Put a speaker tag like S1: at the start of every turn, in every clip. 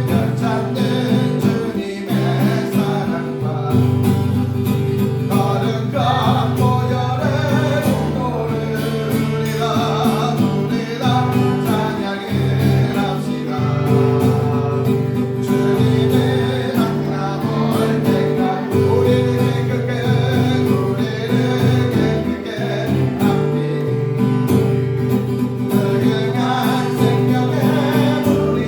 S1: 별찬 주님의 사랑과 거룩한 보혈의 공로를 우리가 찬양을 합시다. 주님의 만나 볼 때가 우리를 깨끗게 합니다. 늙은 생명의 물이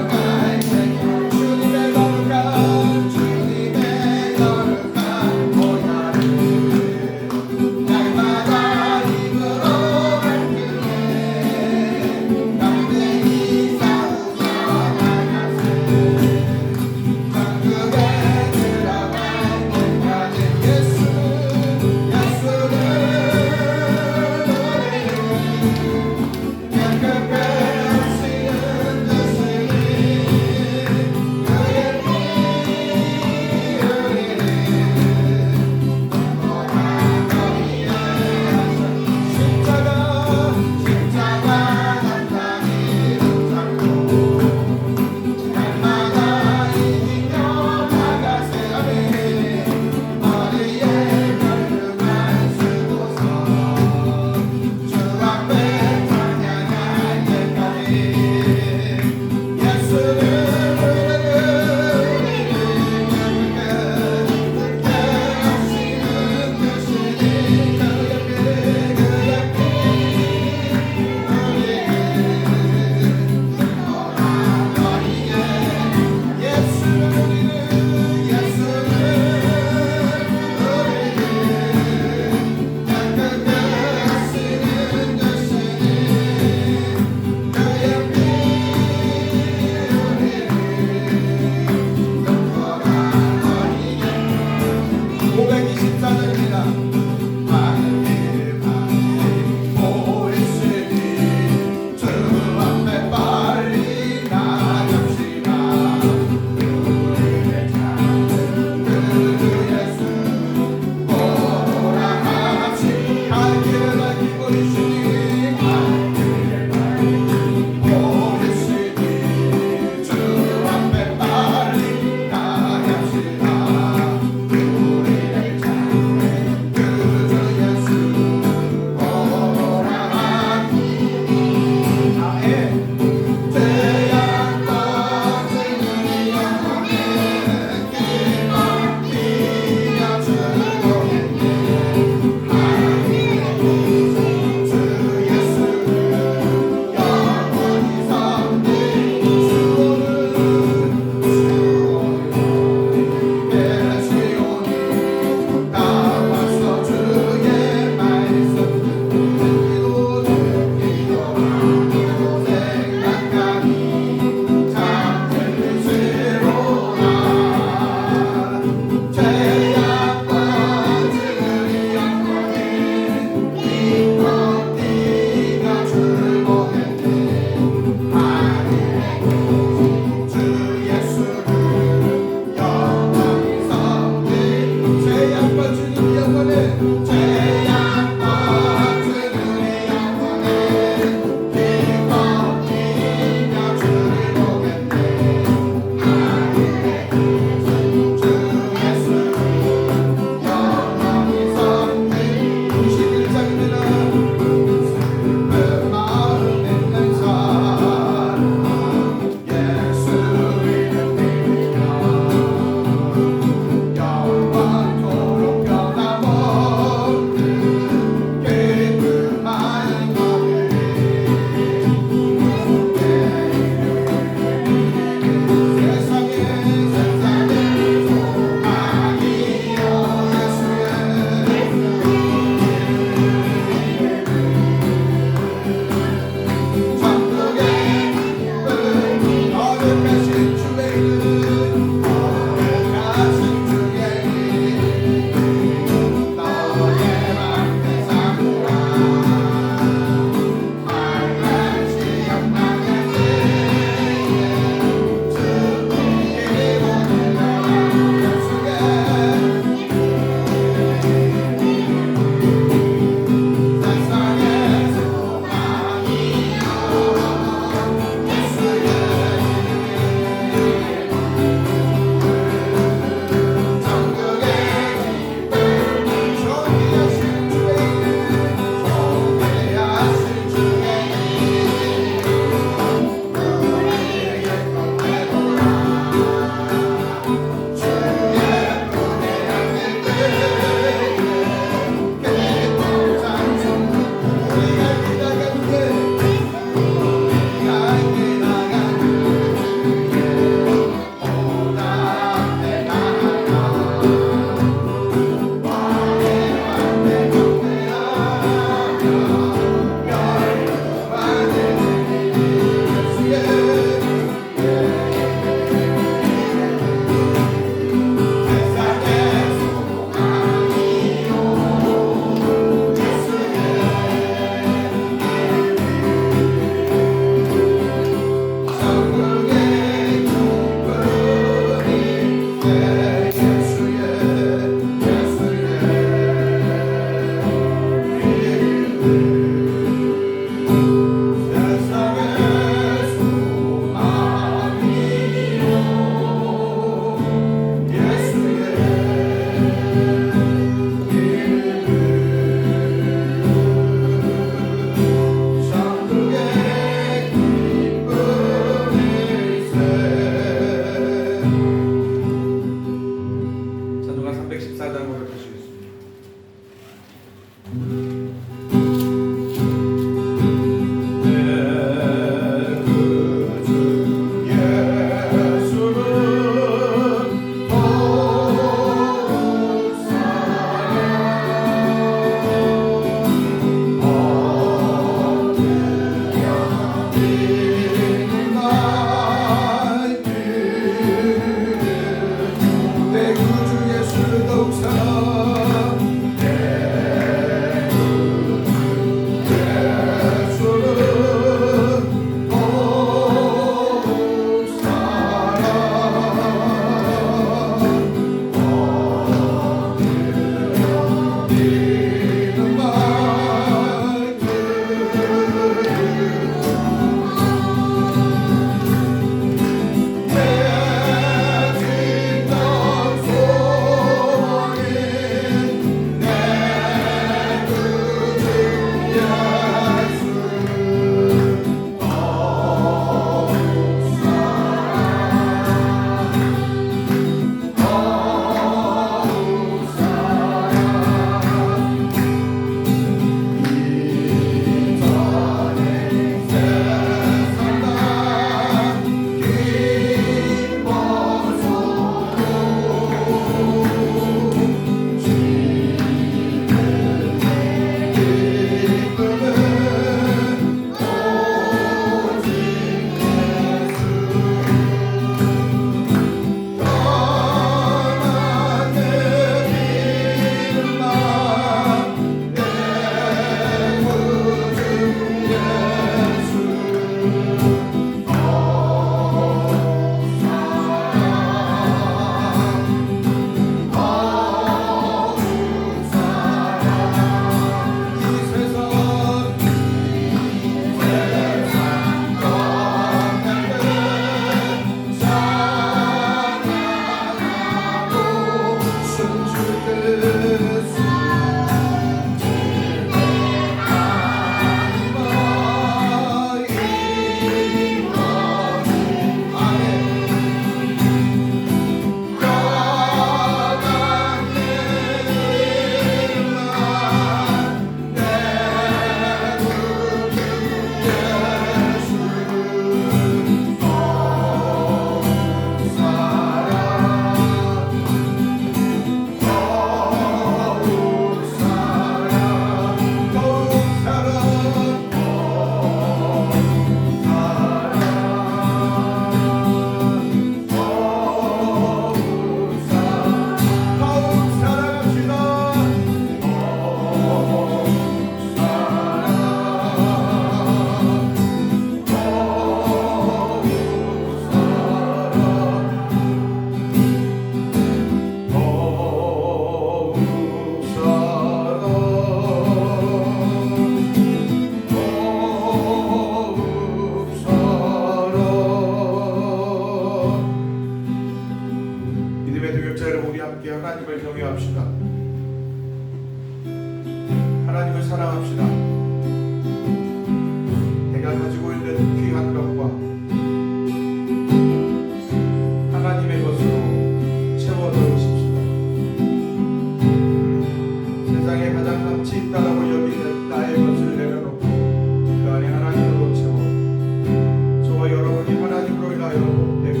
S1: 인하여 되고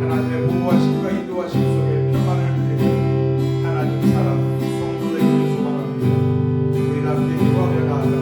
S1: 하나님의 보호하심과 인도하심 속에 평안을 누리고 하나님 사랑 성도 되기를 소망합니다. 우리 함께 기도하며 나아갑니다.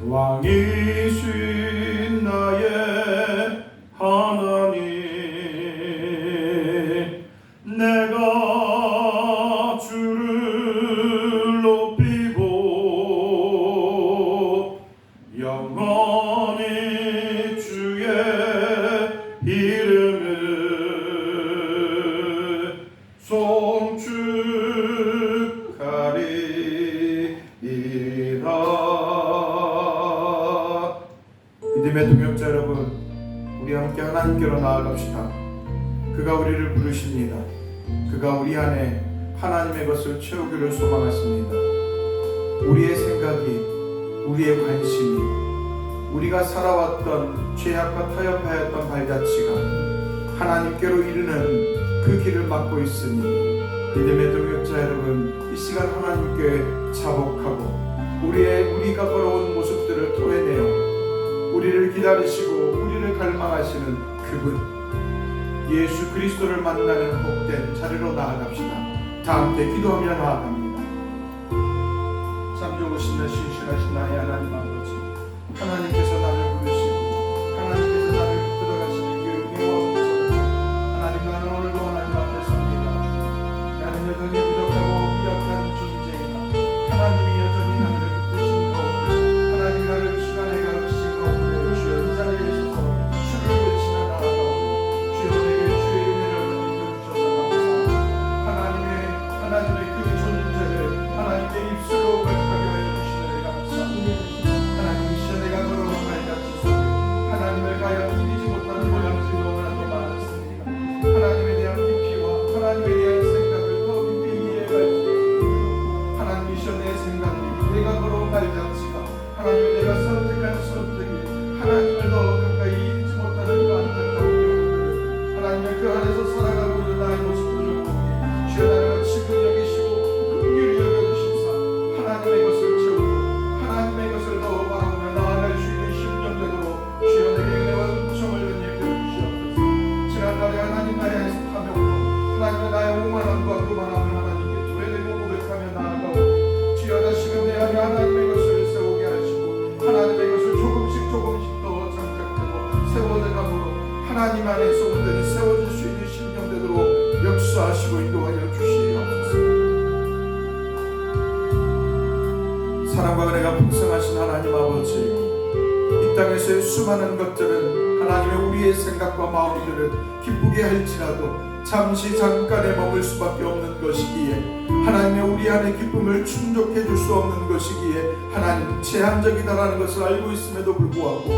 S1: 왕이신 나의 하나님, 내가 주를 높이고 영원히 주의 이름을 송축하리이다. 믿음의 동역자 여러분, 우리 함께 하나님께로 나아갑시다. 그가 우리를 부르십니다. 그가 우리 안에 하나님의 것을 채우기를 소망하십니다. 우리의 생각이, 우리의 관심이, 우리가 살아왔던 죄악과 타협하였던 발자취가 하나님께로 이르는 그 길을 막고 있으니 믿음의 동역자 여러분, 이 시간 하나님께 자복하고 우리가 걸어온 모습들을 토해내어 우리를 기다리시고 우리를 갈망하시는 그분 예수 그리스도를 만나는 복된 자리로 나아갑시다. 다 함께 기도하며 나아갑니다. 참 좋으신 신실하신 나의 하나님 아버지, 하나님께서 나를 부르시고 하나님께서 나를 붙들어가시는 그 은혜와 감사합니다. 하나님, 나는 오늘도 하나님 앞에 섭니다. 나는 여전히 부족하고 미약한 존재이나 하나님이 여전히 나를 붙드신 가운데 하나님 나를 시간에 가르치신 가운데 주여 이 자리에 있어서 주를 외치며 나아가오니 주여 내게 주의 은혜를 넘겨주셔서 감사합니다. 하나님의 그 존재를 하나님의 입술로 고백하게 해주시는 데 감사합니다. 하나님, 이 시간 내가 걸어온 발자취 속에 하나님을 가야 이기지 못하는 모양새도 너무나도 많았습니다. 하나님에 대한 깊이와 하나님에 대한 생각을 더 깊이 이해할 수 있습니다. 하나님, 이 시간 내 생각이, 내가 걸어온 발자취가 하나님, 내가 선택한 선택이 하나님을 더 가까이 이기지 못하는 그 안타까운 경우들을 하나님 그 안에서 살아가고 있는 나의 모습들을 보니 주여 나를 지금 여기시고 긍휼히 여겨주시사 하나님의 것을 채우고 하나님의 것을 더 바라보며 나아갈 수 있는 심령 되도록 주여 내게 은혜와 은총을 은혜해 주시옵소서. 지난날에 하나님 나의 탐욕으로 하나님의 나의 오만함과 교만함을 하나님께 토해내고 고백하며 나아가고 주여 다시금 내 안에 하나님의 것을 세우게 하시고 하나님의 것을 조금씩 더 장착되고 세워내감으로 하나님 안에서 온전히 세워질 수 있는 심령 되도록 역사하시고 인도하여 주시옵소서. 사랑과 은혜가 풍성하신 하나님 아버지, 이 땅에서의 수많은 것들은 하나님의 우리의 생각과 마음들을 기쁘게 할지라도 잠시 잠깐에 머물 수밖에 없는 것이기에 하나님의 우리 안의 기쁨을 충족해 줄 수 없는 것이기에 하나님 제한적이다라는 것을 알고 있음에도 불구하고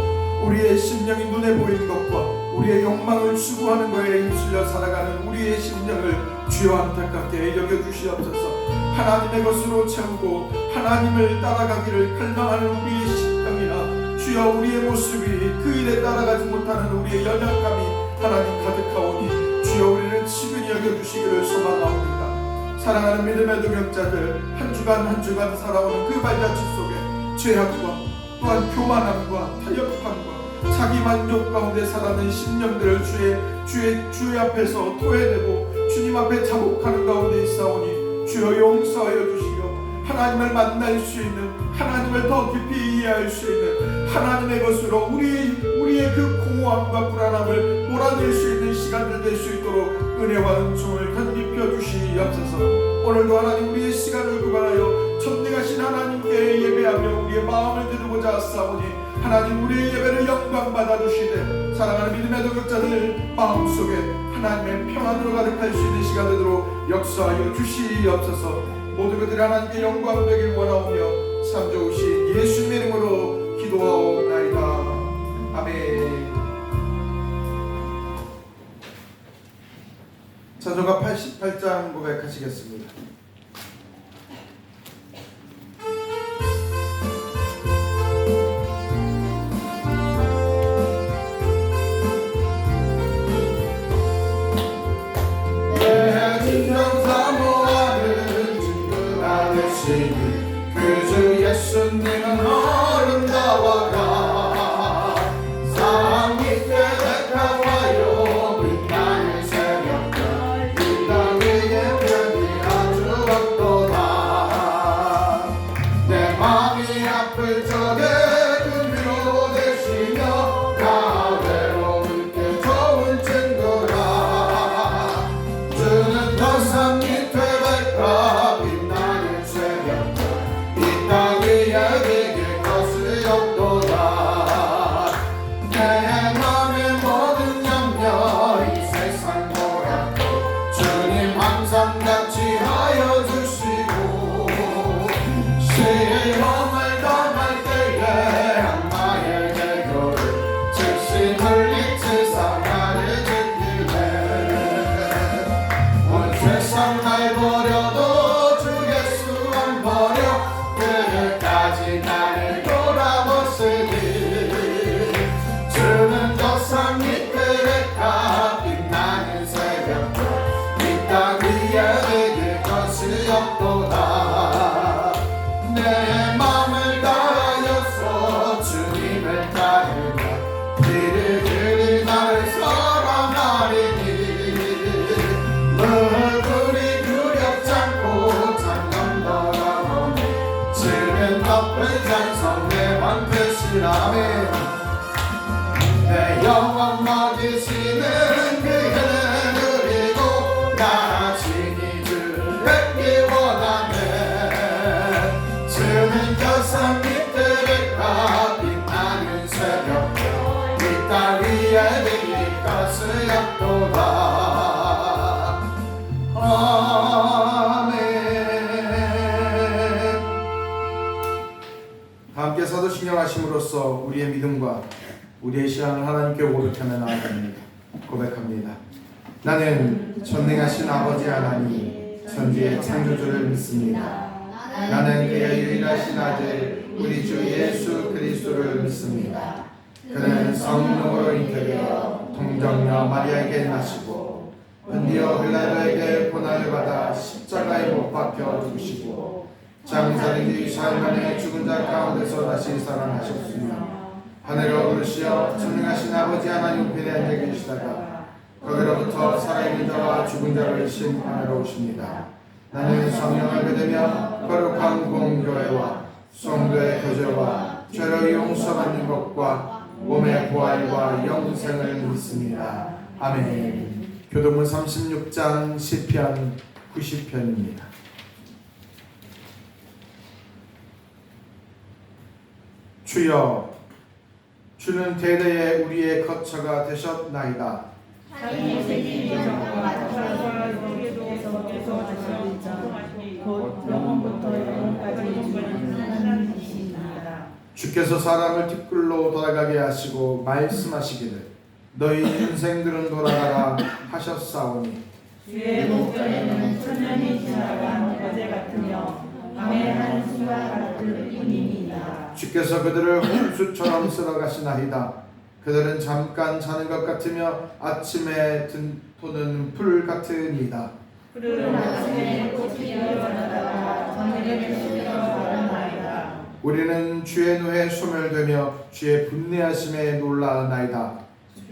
S1: 우리의 심령이 눈에 보이는 것과 우리의 욕망을 추구하는 것에 힘쓸려 살아가는 우리의 심령을 주여 안타깝게 여겨주시옵소서. 하나님의 것으로 채우고 하나님을 따라가기를 갈망하는 우리의 심령이나 주여 우리의 모습이 그 일에 따라가지 못하는 우리의 연약함이 하나님 가득하오니 주여 우리를 친근히 여겨주시기를 소망하옵니다. 사랑하는 믿음의 동역자들, 한 주간 살아오는 그 발자취 속에 죄악과 또한 교만함과 타협함과 자기 만족 가운데 살아가는 심령들을 주의 앞에서 토해내고 주님 앞에 자복하는 가운데 있사오니 주여 용서하여 주시며 하나님을 만날 수 있는, 하나님을 더 깊이 이해할 수 있는 하나님의 것으로 우리의 그 공허함과 불안함을 몰아낼 수 있는 시간들 될 수 있도록 은혜와 은총을 견디펴 주시옵소서. 오늘도 하나님 우리의 시간을 구간하여 전능하신 하나님께 예배하며 우리의 마음을 드리고자 싸우니 하나님 우리의 예배를 영광 받아주시되 사랑하는 믿음의 동역자들 마음속에 하나님의 평안으로 가득할 수 있는 시간 되도록 역사하여 주시옵소서. 모든 것들이 하나님께 영광 되길 원하오며 참 좋으신 예수님의 이름으로 기도하옵나이다. 아멘. 찬송가 88장 고백하시겠습니다.
S2: 그주 예수님은 아름다워가 상 밑에 가까워요 빛나는 새벽별 이 땅 위에 별이 아주 없도다. 내 마음이 아플 적에 그 위로 되시며 나 외로울 때 좋은 친구라. 주는 더 산 밑에 갈까 내 맘을 다하여서 주님을 따르며 길을 나를 사랑하리니 얼굴이 두렵지 않고 장엄 돌아오니 지는 높은 찬송 내 반드시라며 내 영혼 먹이시는 그는 누리고 나 친히 주를 뵙기 원하네. 주는 저 산 밑들을 가 빛나는 새벽별 이 땅 위에 내릴 것을 없도다. 아멘.
S1: 함께 사도신경 하심으로써 우리의 믿음과 우리의 신앙을 하나님께 오르타며 나아갑니다. 고백합니다. 나는 전능하신 아버지 하나님 천지의 창조주를 믿습니다. 나는 그의 유일하신 아들 우리 주 예수 그리스도를 믿습니다. 그는 성령으로 잉태되어 동정녀 마리아에게 나시고 본디오 빌라도에게 고난을 받아 십자가에 못 박혀 죽으시고 장사된 뒤 사흘 만에 죽은 자 가운데서 다시 살아나셨으며 하늘로 오르시어 전능하신 아버지 하나님 우편에 앉아 계시다가 거기로부터 살아있는 자와 죽은 자를 심판하러 오십니다. 나는 성령을 믿으며 거룩한 공교회와 성도의 교제와 죄를 용서받는 것과 몸의 부활과 영생을 믿습니다. 아멘. 교도문 36장 시편 90편입니다. 주여, 주는 대대에 우리의 거처가 되셨나이다.
S3: 자기의 생긴 영광과 곧 영원부터 영원까지 주는 하나님이시니라.
S1: 주께서 사람을 뒷글로 돌아가게 하시고 말씀하시기를 너희 인생들은 돌아가라 하셨사오니
S3: 주의 목전에는 천년이 지나간 어제 같으며 밤의 한숨과 같을 뿐입니다.
S1: 주께서 그들을 홍수처럼 쓸어가시나이다. 그들은 잠깐 자는 것 같으며 아침에 돋는 풀 같으니이다.
S3: 푸른 아침에 꽃이 피어나다가 저녁에 식어 마르나이다.
S1: 우리는 주의 노에 소멸되며 주의 분내하심에 놀라나이다.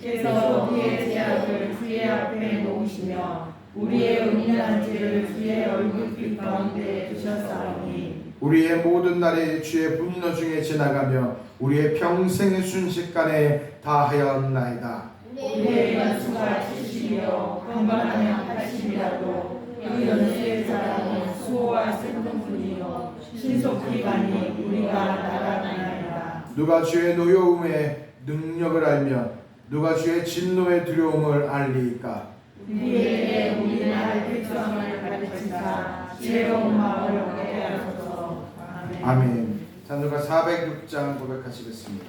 S3: 주께서 우리의 제약을 주의 앞에 놓으시며 우리의 은밀한 죄를 주의 얼굴빛 가운데 두셨사오니
S1: 우리의 모든 날이 주의 분노 중에 지나가며 우리의 평생의 순식간에 다하였나이다.
S3: 우리의 연수가 70이요 건강하면 80이라도 그 연수의 사람은 수호 여호와 생동분이요 신속히 가니 우리가 날아가나이다.
S1: 누가 주의 노여움의 능력을 알면 누가 주의 진노의 두려움을 알리까.
S3: 우리에게 우리의 필성을 가르치사 지혜로운 마음을 얻게 하소서. 아멘.
S1: 아멘. 자, 누가 406장 고백하시겠습니다.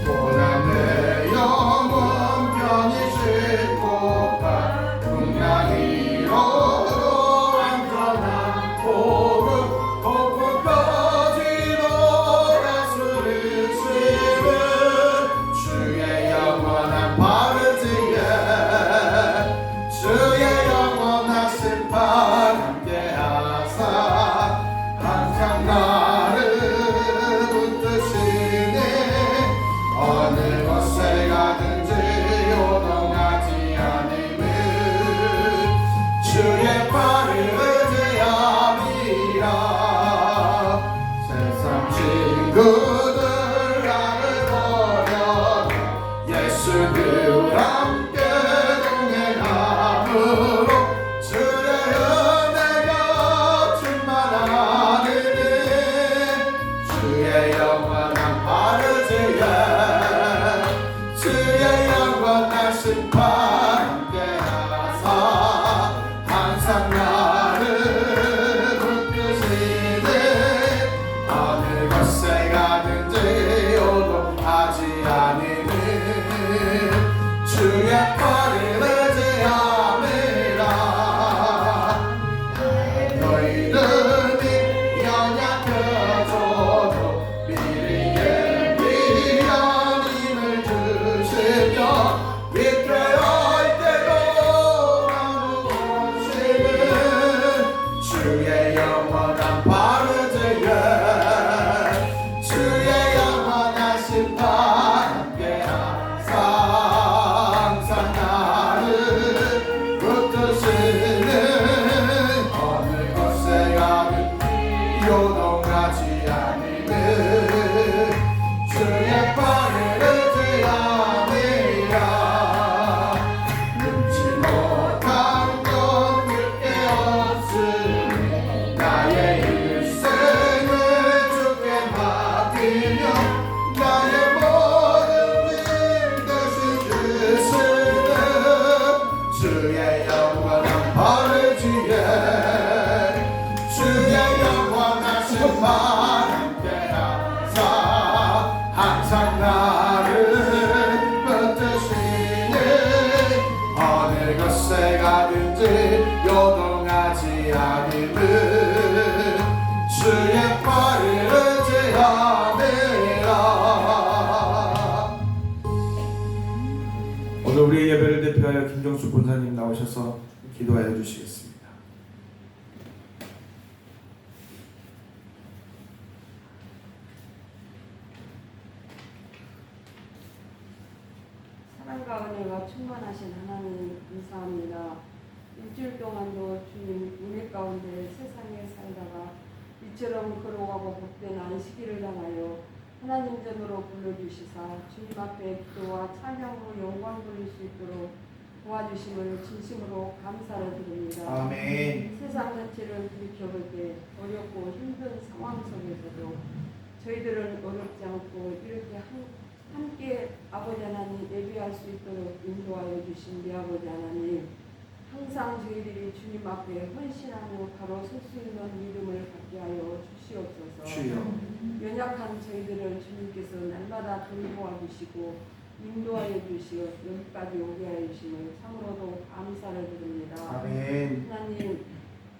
S2: 고난의 영원 편히 싣고 가 풍랑이로도 안전한 복음 폭풍까지도 다스리시는 주의 영원한 바르지에 주의 영원하신 발 함께하사 항상 나를 붙드시니 어느 곳에 가든지 요동하지 않음은 주의 발을 의지함이라. 세상 친구들 나를 버려 예수 늘 함께 동행함으로 주의 은혜가 충만하느니 주의 영원한 바르지에 주의 영원하신 발 함께하사 항상 나를 붙드시니 어느 곳에 가든지 요동하지 않으니 주의 발을 의지함이라. 너희들이 연약해져도 미리에 미련 힘을 주시며 위태할 때도 나누시는 주의 영원한 바르지에 주의 영원하신 발 함께하사 항상 나를 붙드시는 어느 곳에 가든 요동하지 않으면 주의 발을 의지함이라. 눈치 못한 건 늦게 없으니 나의 일생을 주께 맡기며 나의 모든 일 대신 주시는 주의 영원한 바르지에 주의 영원하신 발 함께하사 항상 나를 붙드시니 어느 곳에 가든지 요동하지 않음은 주의 발을 의지함이라.
S1: 오늘 우리의 예배를 대표하여 김정수 본사님 나오셔서 기도하여 주시겠습니다.
S4: 사랑과 은혜가 충만하신 하나님 감사합니다. 일주일 동안도 주님 은혜 가운데 세상에 살다가 이처럼 거룩하고 복된 안식일을 향하여 하나님 전으로 불러주시사 주님 앞에 기도와 찬양으로 영광 돌릴 수 있도록 도와주심을 진심으로 감사를 드립니다.
S1: 아멘.
S4: 세상 전체를 들이켜볼 때 어렵고 힘든 상황 속에서도 저희들은 어렵지 않고 이렇게 함께 아버지 하나님 예배할 수 있도록 인도하여 주신 우리 아버지 하나님, 항상 저희들이 주님 앞에 헌신하며 바로 설 수 있는 믿음을 갖게 하여 주시옵소서.
S1: 주여.
S4: 연약한 저희들을 주님께서 날마다 돌보아 주시고 인도하여 주시어 여기까지 오게 하여 주심을 참으로도 감사를 드립니다.
S1: 아멘.
S4: 하나님,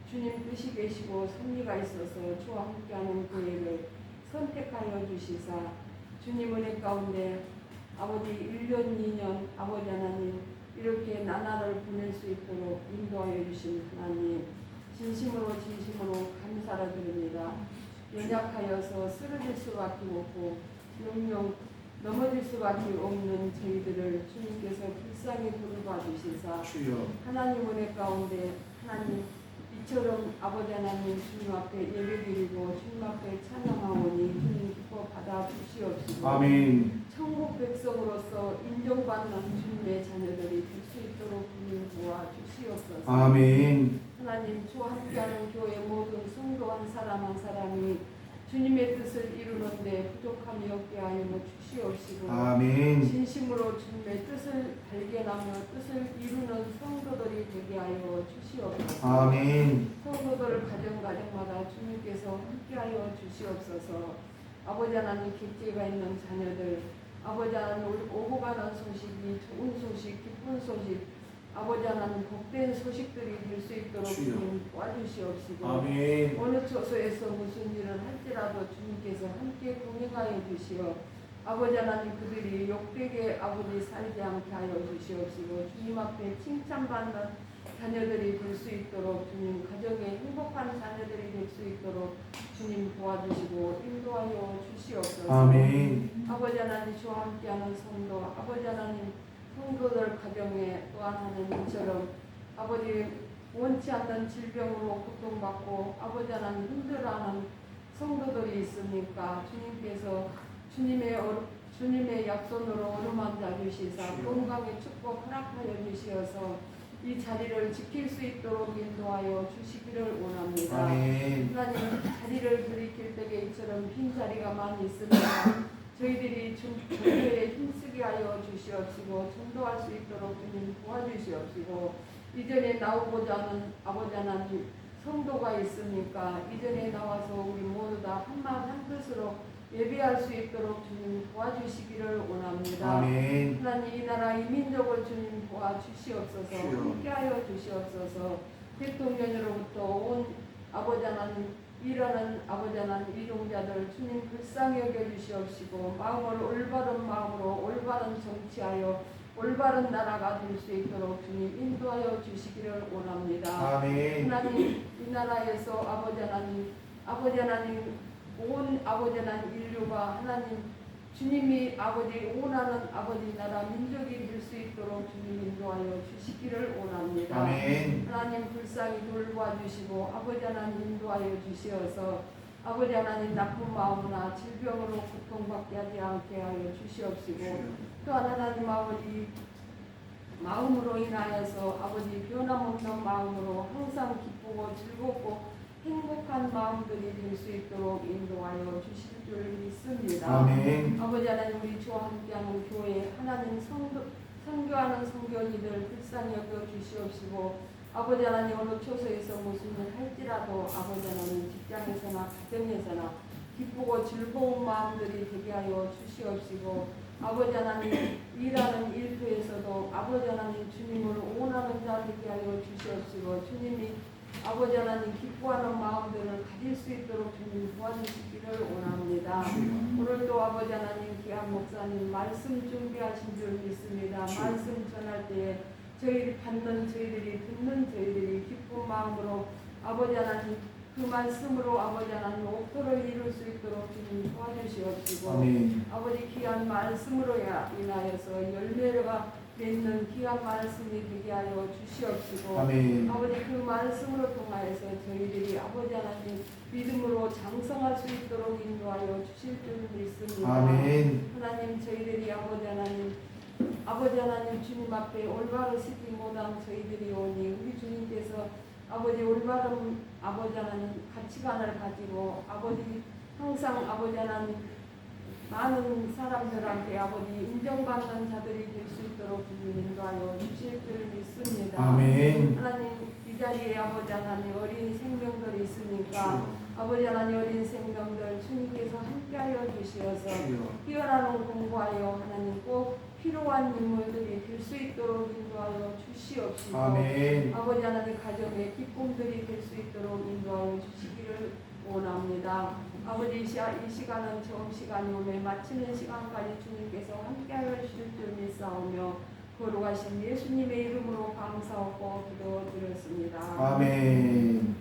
S4: 주님 뜻이 계시고 섭리가 있어서 주와 함께하는 그 일을 선택하여 주시사 주님 은혜 가운데 아버지 1년 2년 아버지 하나님 이렇게 나날을 보낼 수 있도록 인도하여 주신 하나님, 진심으로 감사를 드립니다. 연약하여서 쓰러질 수밖에 없고 영영 넘어질 수밖에 없는 저희들을 주님께서 불쌍히 돌봐 주시사 하나님 은혜 가운데 하나님 이처럼 아버지 하나님 주님 앞에 예배드리고 주님 앞에 찬양하오니 주님 기뻐 받아 주시옵시고
S1: 아멘.
S4: 천국 백성으로서 인정받는 주님의 자녀들이 될 수 있도록 주님 도와주시옵소서.
S1: 아멘.
S4: 하나님, 주와 함께하는 교회 모든 성도 한 사람 한 사람이 주님의 뜻을 이루는데 부족함이 없게 하여 주시옵시고
S1: 아멘.
S4: 진심으로 주님의 뜻을 발견하며 뜻을 이루는 성도들이 되게 하여 주시옵소서.
S1: 아멘.
S4: 성도들 가정마다 주님께서 함께하여 주시옵소서. 아버지 하나님, 객지가 있는 자녀들, 아버지 하나님, 오고 가는 소식이 좋은 소식, 기쁜 소식, 아버지 하나님, 복된 소식들이 될 수 있도록
S1: 주여.
S4: 주님 도와주시옵시고
S1: 아멘.
S4: 어느 처소에서 무슨 일을 할지라도 주님께서 함께 동행하여 주시어 아버지 하나님, 그들이 욕되게 아버지 살지 않게 하여 주시옵시고 주님 앞에 칭찬받는 자녀들이 될 수 있도록 주님, 가정에 행복한 자녀들이 될 수 있도록 주님 도와주시고 인도하여 주시옵소서.
S1: 아멘.
S4: 아버지 하나님, 주와 함께하는 성도, 아버지 하나님, 성도들 가정에 또한 하나님처럼 아버지 원치 않는 질병으로 고통받고 아버지 하나님 힘들어하는 성도들이 있으니까 주님께서 주님의 약손으로 어루만져 주시사 건강의 축복 허락하여 주시어서 이 자리를 지킬 수 있도록 인도하여 주시기를 원합니다.
S1: 아멘.
S4: 하나님, 자리를 들이킬 때에 이처럼 빈 자리가 많이 있습니다. 저희들이 전도에 힘쓰게 하여 주시옵시고 전도할 수 있도록 주님 도와주시옵시고 이전에 나오고자 하는 아버지 하나님 성도가 있으니까 이전에 나와서 우리 모두 다 한마음 한뜻으로 예배할 수 있도록 주님 도와주시기를 원합니다.
S1: 아멘.
S4: 하나님, 이 나라 이 민족을 주님 도와주시옵소서.
S1: 주여.
S4: 함께하여 주시옵소서. 대통령으로부터 온 아버지 하나님, 일하는 아버지 하나님 이종자들 주님 불쌍히 여겨주시옵시고 마음을 올바른 마음으로 올바른 정치하여 올바른 나라가 될 수 있도록 주님 인도하여 주시기를 원합니다.
S1: 아멘.
S4: 하나님, 이 나라에서 아버지 하나님 온 아버지 하나님 인류가 하나님 주님이 아버지 원하는 아버지 나라 민족이 될 수 있도록 주님 인도하여 주시기를 원합니다.
S1: 아멘.
S4: 하나님 불쌍히 돌봐주시고 아버지 하나님 인도하여 주시어서 아버지 하나님 나쁜 마음이나 질병으로 고통받게 하지 않게 하여 주시옵시고 또한 하나님 아버지 마음으로 인하여서 아버지 변함없는 마음으로 항상 기쁘고 즐겁고 행복한 마음들이 될 수 있도록 인도하여 주실 줄 믿습니다.
S1: 아멘.
S4: 아버지 하나님, 우리 주와 함께하는 교회 하나님 선교하는 선교인들 불쌍히 여겨 주시옵시고 아버지 하나님, 어느 처소에서 무슨 일 할지라도 아버지 하나님 직장에서나 가정에서나 기쁘고 즐거운 마음들이 되게 하여 주시옵시고 아버지 하나님, 일하는 일터에서도 아버지 하나님 주님을 원하는 자 되게 하여 주시옵시고 주님이 아버지 하나님 기뻐하는 마음들을 가질 수 있도록 주님 도와주시기를 원합니다. 오늘도 아버지 하나님 귀한 목사님 말씀 준비하신 줄 믿습니다. 말씀 전할 때에 저희들이 받는 저희들이 듣는 저희들이 기쁜 마음으로 아버지 하나님 그 말씀으로 아버지 하나님 옥토를 이룰 수 있도록 주님 도와주시옵시고
S1: 아멘.
S4: 아버지 귀한 말씀으로 인하여서 열매가 맺는 귀한 말씀이 되게 하여 주시옵시고
S1: 아멘.
S4: 아버지 그 말씀으로 통하여서 저희들이 아버지 하나님 믿음으로 장성할 수 있도록 인도하여 주실 줄 믿습니다.
S1: 아멘.
S4: 하나님, 저희들이 아버지 하나님 주님 앞에 올바로 서지 못한 저희들이 오니 우리 주님께서 아버지 올바른 아버지 하나님 가치관을 가지고 아버지 항상 아버지 하나님 많은 사람들한테 아버지 인정받는 자들이 될 수 있도록 주님 인도하여 주실 줄 믿습니다.
S1: 아멘.
S4: 하나님, 이 자리에 아버지 하나님 어린 생명들이 있으니까 아버지 하나님 어린 생명들 주님께서 함께하여 주시어서 뛰어나는 공부하여 하나님 꼭 필요한 인물들이 될 수 있도록 인도하여 주시옵시고
S1: 아멘.
S4: 아버지 하나님 가정의 기쁨들이 될 수 있도록 인도하여 주시기를 원합니다. 아버지 이 시간은 좋은 시간이 오매 마치는 시간까지 주님께서 함께하여 주실 줄 믿사오며 거룩하신 예수님의 이름으로 감사하고 기도드렸습니다.
S1: 아멘.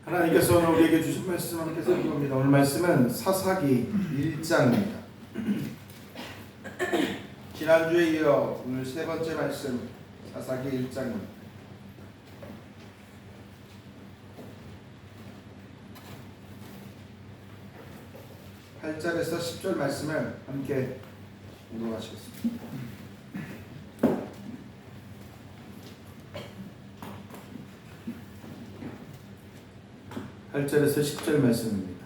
S1: 하나님께서 오늘 우리에게 주신 말씀 함께 살펴봅니다. 오늘 말씀은 사사기 1장입니다. 지난주에 이어 오늘 세 번째 말씀 사사기 1장입니다. 8절에서 10절 말씀을 함께 읽어가시겠습니다. (8절에서 10절) 말씀입니다.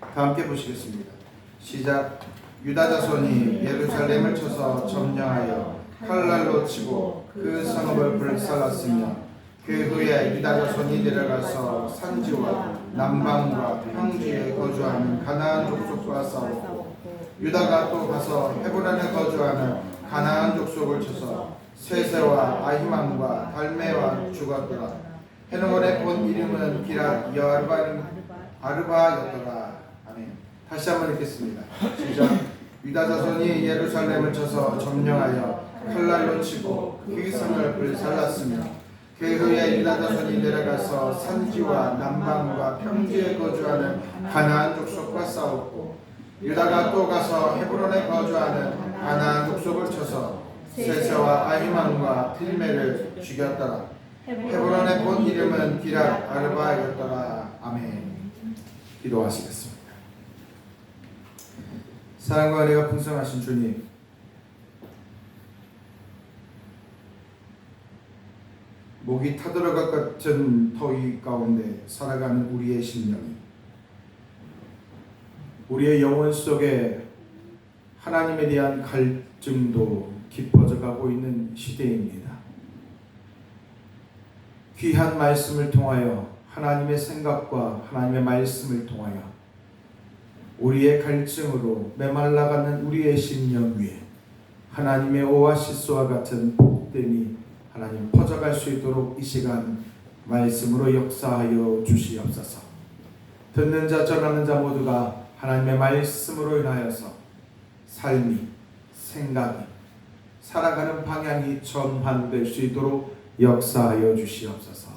S1: 다 함께 보시겠습니다. 시작. 유다 자손이 예루살렘을 쳐서 점령하여 칼날로 치고 그 성읍을 불살랐으며 그 후에 유다 자손이 내려가서 산지와 남방과 평지에 거주하는 가나안 족속과 싸웠고 유다가 또 가서 헤브론에 거주하는 가나안 족속을 쳐서 세세와 아히만과 달메와 죽었더라. 헤노몬의 본 이름은 기랏 아르바였더라. 아멘. 다시 한번 읽겠습니다. 시작. 유다 자손이 예루살렘을 쳐서 점령하여 칼날로 치고 그 성을 불살랐으며 그 후에 유다 자손이 내려가서 산지와 남방과 평지에 거주하는 가나안 족속과 싸웠고 유다가 또 가서 헤브론에 거주하는 가나안 족속을 쳐서 세세와 아히만과 딜메를 죽였더라. 헤브론의 본 이름은 기랏 아르바였더라. 아멘. 기도하시겠습니다. 사랑과 은혜가 풍성하신 주님, 목이 타들어갈 것 같은 더위 가운데 살아가는 우리의 심령이, 우리의 영혼 속에 하나님에 대한 갈증도 깊어져 가고 있는 시대입니다. 귀한 말씀을 통하여 하나님의 생각과 하나님의 말씀을 통하여 우리의 갈증으로 메말라가는 우리의 심령 위에 하나님의 오아시스와 같은 복됨이 하나님 퍼져갈 수 있도록 이 시간 말씀으로 역사하여 주시옵소서. 듣는 자 전하는 자 모두가 하나님의 말씀으로 인하여서 삶이, 생각이, 살아가는 방향이 전환될 수 있도록 역사하여 주시옵소서.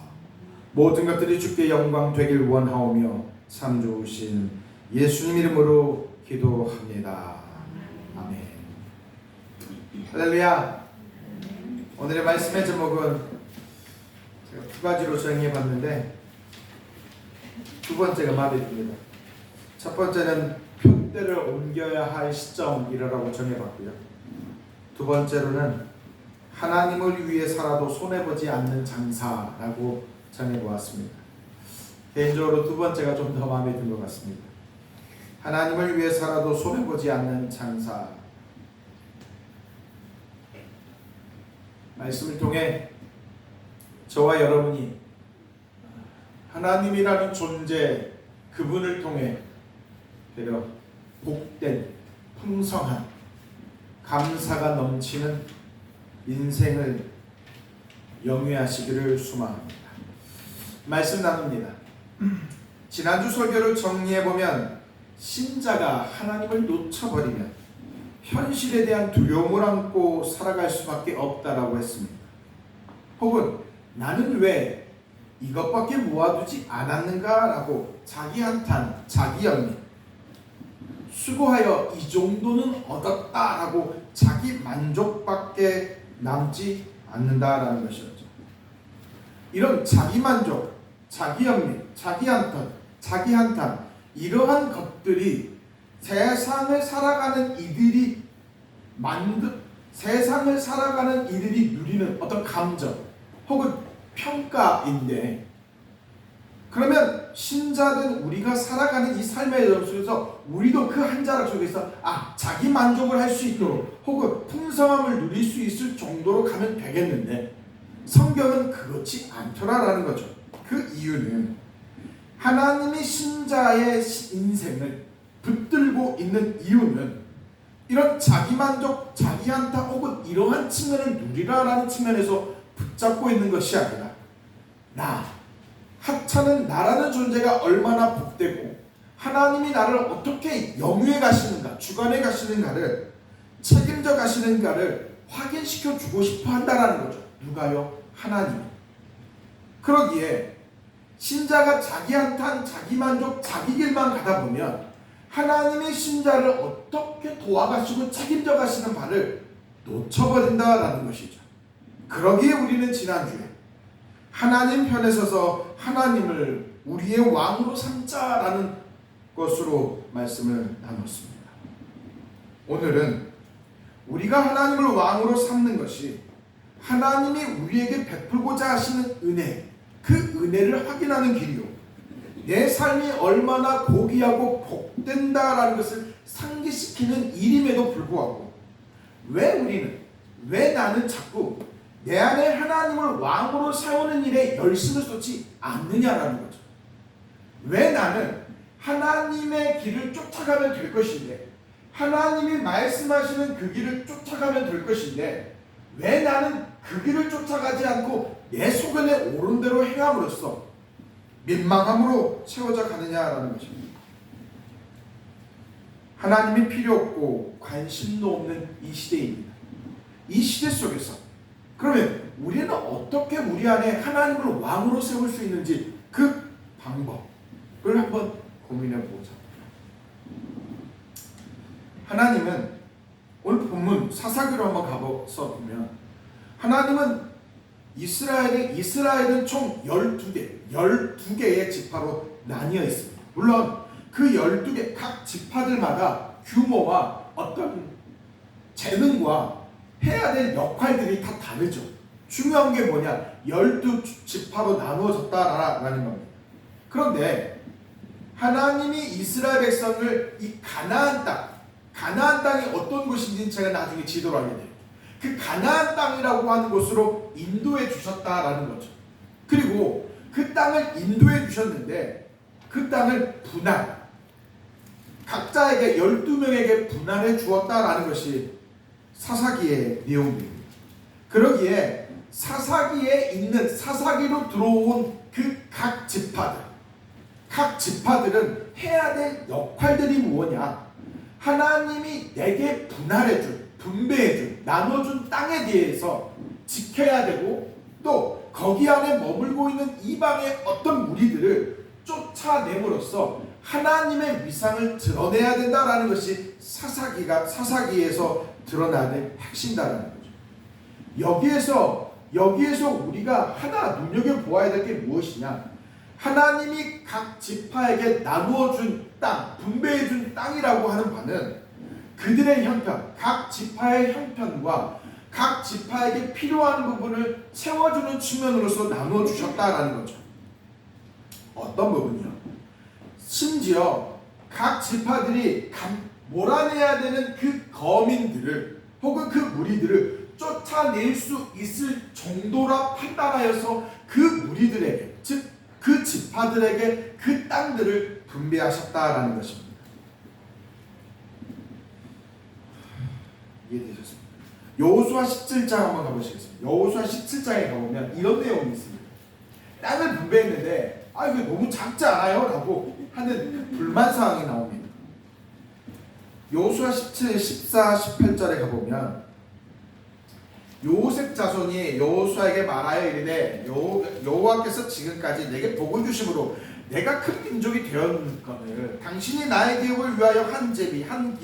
S1: 모든 것들이 주께 영광 되길 원하오며 참 좋으신 예수님 이름으로 기도합니다. 아멘. 할렐루야. 오늘의 말씀의 제목은 제가 두 가지로 정리해봤는데 두 번째가 마음에 듭니다. 첫 번째는 표대를 옮겨야 할 시점이라고 정해봤고요. 두 번째로는 하나님을 위해 살아도 손해보지 않는 장사라고 정해보았습니다. 개인적으로 두 번째가 좀 더 마음에 든 것 같습니다. 하나님을 위해 살아도 손해보지 않는 장사. 말씀을 통해 저와 여러분이 하나님이라는 존재, 그분을 통해 되려 복된, 풍성한, 감사가 넘치는 인생을 영위하시기를 소망합니다. 말씀 나눕니다. 지난주 설교를 정리해보면 신자가 하나님을 놓쳐버리면 현실에 대한 두려움을 안고 살아갈 수밖에 없다라고 했습니다. 혹은 나는 왜 이것밖에 모아두지 않았는가라고 자기 한탄, 자기 연민, 수고하여 이 정도는 얻었다라고 자기 만족밖에 남지 않는다라는 것이었죠. 이런 자기 만족, 자기 연민, 자기 한탄, 이러한 것들이 세상을 살아가는 이들이 누리는 어떤 감정 혹은 평가인데, 그러면 신자된 우리가 살아가는 이 삶의 속에서 우리도 그 한 자락 속에서 자기 만족을 할 수 있도록 혹은 풍성함을 누릴 수 있을 정도로 가면 되겠는데 성경은 그렇지 않더라라는 거죠. 그 이유는 하나님이 신자의 인생을 붙들고 있는 이유는 이런 자기만족, 자기한타 혹은 이러한 측면을 누리라라는 측면에서 붙잡고 있는 것이 아니라 하찮은 나라는 존재가 얼마나 복되고 하나님이 나를 어떻게 영위해 가시는가, 주관해 가시는가를, 책임져 가시는가를 확인시켜 주고 싶어 한다라는 거죠. 누가요? 하나님이. 그러기에 신자가 자기 한탄, 자기 만족, 자기 길만 가다 보면 하나님의 신자를 어떻게 도와가시고 책임져 가시는 바를 놓쳐버린다라는 것이죠. 그러기에 우리는 지난주에 하나님 편에 서서 하나님을 우리의 왕으로 삼자라는 것으로 말씀을 나눴습니다. 오늘은 우리가 하나님을 왕으로 삼는 것이 하나님이 우리에게 베풀고자 하시는 은혜, 그 은혜를 확인하는 길이요, 내 삶이 얼마나 고귀하고 복된다라는 것을 상기시키는 일임에도 불구하고 왜 나는 자꾸 내 안에 하나님을 왕으로 세우는 일에 열심을 쏟지 않느냐라는 거죠. 왜 나는 하나님의 길을 쫓아가면 될 것인데, 하나님이 말씀하시는 그 길을 쫓아가면 될 것인데, 왜 나는 그 길을 쫓아가지 않고 내 소견에 오른 대로 행함으로써 민망함으로 채워져 가느냐라는 것입니다. 하나님이 필요 없고 관심도 없는 이 시대입니다. 이 시대 속에서 그러면 우리는 어떻게 우리 안에 하나님을 왕으로 세울 수 있는지 그 방법을 한번 고민해 보자. 하나님은 오늘 본문 사사기로 한번 가서 보면 하나님은 이스라엘은 총 12개의 지파로 나뉘어 있습니다. 물론 그 12개 각 지파들마다 규모와 어떤 재능과 해야 될 역할들이 다 다르죠. 중요한 게 뭐냐? 12지파로 나누어졌다라는 겁니다. 그런데 하나님이 이스라엘 백성을 이 가나안 땅이 어떤 곳인지는 제가 나중에 지도를 하게 돼요. 그 가나안 땅이라고 하는 곳으로 인도해 주셨다라는 거죠. 그리고 그 땅을 인도해 주셨는데 그 땅을 각자에게 12명에게 분할해 주었다라는 것이 사사기의 내용입니다. 그러기에 사사기로 들어온 그 각 지파들은 해야 될 역할들이 무엇이냐? 하나님이 내게 분배해준, 나눠준 땅에 대해서 지켜야 되고, 또 거기 안에 머물고 있는 이방의 어떤 무리들을 쫓아냄으로써 하나님의 위상을 드러내야 된다라는 것이 사사기에서 드러나는 핵심이라는 거죠. 여기에서 우리가 하나 눈여겨보아야 될 게 무엇이냐? 하나님이 각 지파에게 나누어준 땅, 분배해준 땅이라고 하는 바는 그들의 형편, 각 지파의 형편과 각 지파에게 필요한 부분을 채워주는 측면으로서 나누어 주셨다라는 거죠. 어떤 부분이요? 심지어 각 지파들이 몰아내야 되는 그 거민들을 혹은 그 무리들을 쫓아낼 수 있을 정도라 판단하여서 그 무리들에게, 즉 그 지파들에게 그 땅들을 분배하셨다라는 것입니다. 이해되셨습니까? 여호수아 17장 한번 가보시겠습니다. 여호수아 17장에 가보면 이런 내용이 있습니다. 땅을 분배했는데 이게 너무 작지 않아요? 라고 하는 불만 사항이 나옵니다. 여호수아 17, 14, 18절에 가보면 요셉 자손이 여호수아에게 말하여 이르되 여호와께서 지금까지 내게 복을 주심으로 내가 큰 민족이 되었거늘 당신이 나의 기업을 위하여 한 제비 한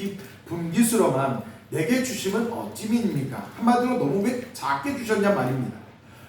S1: 분깃으로만 내게 주심은 어찌미입니까? 한마디로 너무 왜 작게 주셨냐 말입니다.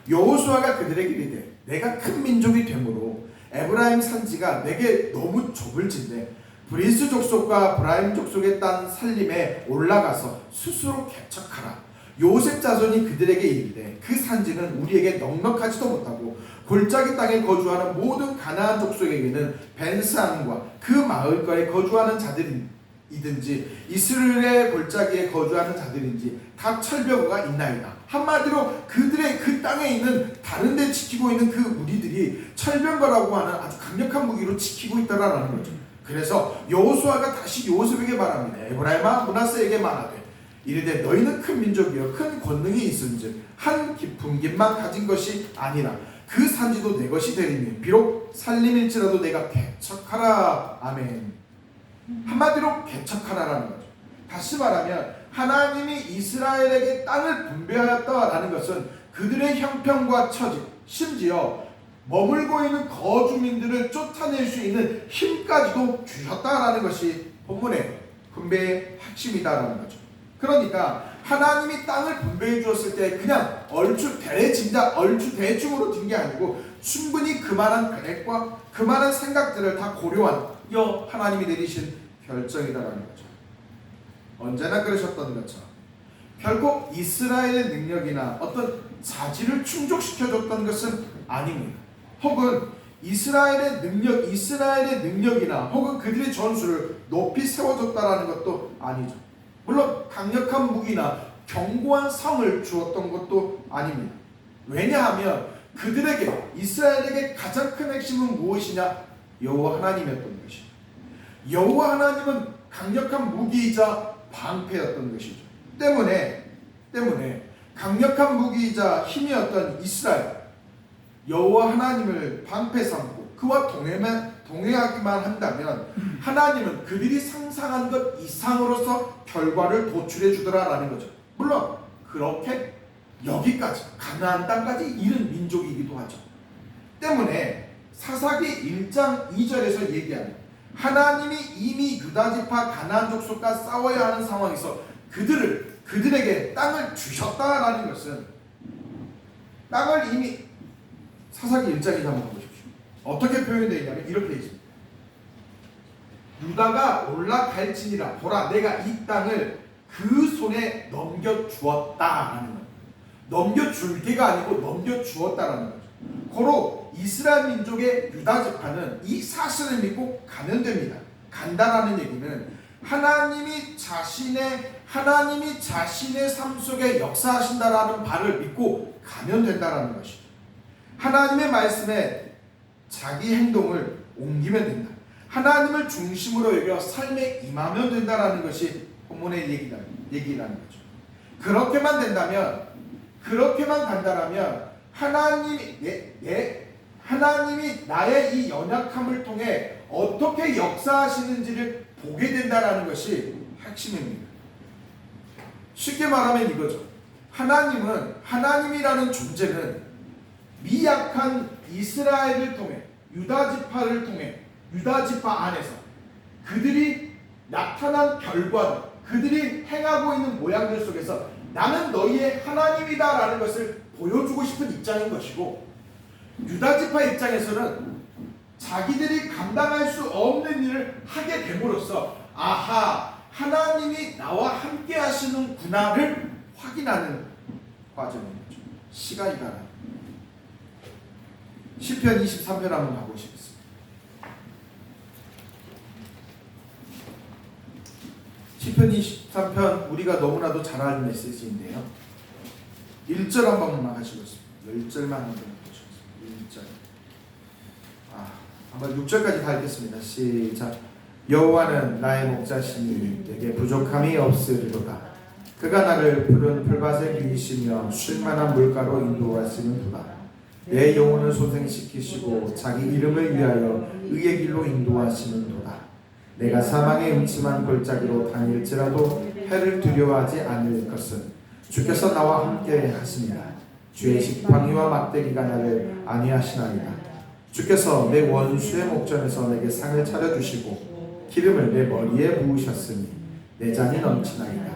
S1: 여호수아가 그들에게 이르되 내가 큰 민족이 되므로 에브라임 산지가 내게 너무 좁을진데 브리스 족속과 브라임 족속의 땅 살림에 올라가서 스스로 개척하라. 요셉 자손이 그들에게 이르되 그 산지는 우리에게 넉넉하지도 못하고 골짜기 땅에 거주하는 모든 가나안 족속에게는 벤스안과 그 마을거에 거주하는 자들이든지 이스라엘의 골짜기에 거주하는 자들인지 다 철벽가 있나이다. 한마디로 그들의 그 땅에 있는 다른 데 지키고 있는 그 무리들이 철벽가라고 하는 아주 강력한 무기로 지키고 있다라는 거죠. 그래서 여호수아가 다시 요셉에게 말합니다. 에브라임아 므낫세에게 말하되 이르되 너희는 큰 민족이여 큰 권능이 있은즉 한 분깃만 가진 것이 아니라 그 산지도 내 것이 되리니 비록 살림일지라도 내가 개척하라. 아멘. 한마디로 개척하라라는 거죠. 다시 말하면 하나님이 이스라엘에게 땅을 분배하였다라는 것은 그들의 형편과 처지, 심지어 머물고 있는 거주민들을 쫓아낼 수 있는 힘까지도 주셨다라는 것이 본문의 분배의 핵심이다라는 거죠. 그러니까 하나님이 땅을 분배해 주었을 때 그냥 얼추 대충으로 든 게 아니고 충분히 그만한 계획과 그만한 생각들을 다 고려한 하나님이 내리신 결정이다라는 거죠. 언제나 그러셨던 것처럼 결코 이스라엘의 능력이나 어떤 자질을 충족시켜줬던 것은 아닙니다. 혹은 이스라엘의 능력이나 혹은 그들의 전술을 높이 세워줬다라는 것도 아니죠. 물론 강력한 무기나 견고한 성을 주었던 것도 아닙니다. 왜냐하면 이스라엘에게 가장 큰 핵심은 무엇이냐? 여호와 하나님이었던 것이죠. 여호와 하나님은 강력한 무기이자 방패였던 것이죠. 때문에 강력한 무기이자 힘이었던 이스라엘, 여호와 하나님을 방패 삼고 그와 동행하기만 한다면 하나님은 그들이 상상한 것 이상으로서 결과를 도출해 주더라라는 거죠. 물론 그렇게 여기까지 가나안 땅까지 이른 민족이기도 하죠. 때문에 사사기 1장 2절에서 얘기하는 하나님이 이미 유다지파 가나안 족속과 싸워야 하는 상황에서 그들에게 땅을 주셨다라는 것은 땅을 이미 사사기 1장에 한번 보십시오. 어떻게 표현되어 있냐면 이렇게 되어 있습니다. 유다가 올라갈지니라 보라 내가 이 땅을 그 손에 넘겨주었다라는 거예요. 넘겨줄 게가 아니고 넘겨주었다라는 거죠. 고로 이스라엘 민족의 유다지파는 이 사실을 믿고 가면 됩니다. 간다라는 얘기는 하나님이 자신의 삶 속에 역사하신다라는 바를 믿고 가면 된다라는 것이죠. 하나님의 말씀에 자기 행동을 옮기면 된다. 하나님을 중심으로 여겨 삶에 임하면 된다라는 것이 본문의 얘기라는 거죠. 그렇게만 간다라면 하나님이 나의 이 연약함을 통해 어떻게 역사하시는지를 보게 된다라는 것이 핵심입니다. 쉽게 말하면 이거죠. 하나님이라는 존재는 미약한 이스라엘을 통해 유다지파를 통해 유다지파 안에서 그들이 나타난 결과들, 그들이 행하고 있는 모양들 속에서 나는 너희의 하나님이다라는 것을 보여주고 싶은 입장인 것이고, 유다지파 입장에서는 자기들이 감당할 수 없는 일을 하게 됨으로써 아하, 하나님이 나와 함께 하시는구나를 확인하는 과정인 거죠. 시간이 가라. 시편 23편 한번 가보시겠습니다. 시편 23편 우리가 너무나도 잘 아는 메시지인데요. 1절 한 번만 하시겠습니다. 10절만 한번 보시겠습니다. 1절. 한번 6절까지 다 읽겠습니다. 시작. 여호와는 나의 목자시니 내게 부족함이 없으리로다. 그가 나를 푸른 풀밭에 기이시며 쉴만한 물가로 인도하시는도다. 내 영혼을 소생시키시고 자기 이름을 위하여 의의 길로 인도하시는도다. 내가 사망의 음침한 골짜기로 다닐지라도 해를 두려워하지 않을 것은 주께서 나와 함께 하시니라. 주의 지팡이와 막대기가 나를 안위하시나이다. 주께서 내 원수의 목전에서 내게 상을 차려주시고 기름을 내 머리에 부으셨으니 내 잔이 넘치나이다.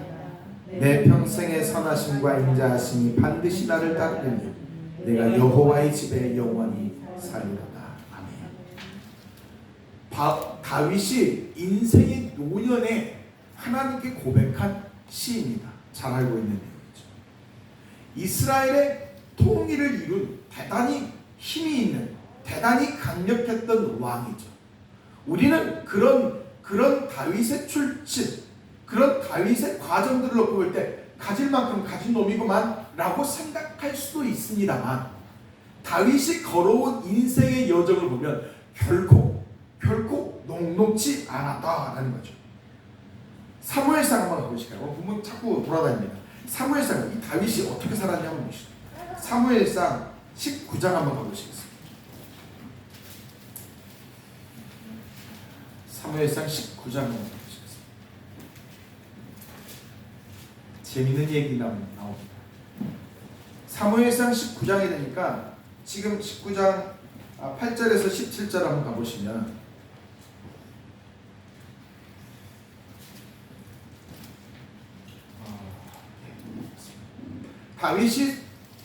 S1: 내 평생의 선하심과 인자하심이 반드시 나를 따르리니 내가 여호와의 집에 영원히 살리로다. 아멘. 다윗이 인생의 노년에 하나님께 고백한 시입니다. 잘 알고 있는 내용이죠. 이스라엘의 통일을 이룬 대단히 힘이 있는, 대단히 강력했던 왕이죠. 우리는 그런 다윗의 출신, 그런 다윗의 과정들을 놓고 볼 때 가질 만큼 가진 놈이구만 라고 생각할 수도 있습니다만, 다윗이 걸어온 인생의 여정을 보면 결코 녹록지 않았다라는 거죠. 사무엘상 한번 가보실까요? 부모 자꾸 돌아다닙니다. 사무엘상, 이 다윗이 어떻게 살았냐 한번 보시죠. 사무엘상 19장 한번 가보시겠습니다. 사무엘상 19장 한번 가보시겠습니다. 재밌는 얘기 나옵니다. 사무엘상 19장이 되니까 지금 19장 8절에서 17절 한번 가보시면 다윗이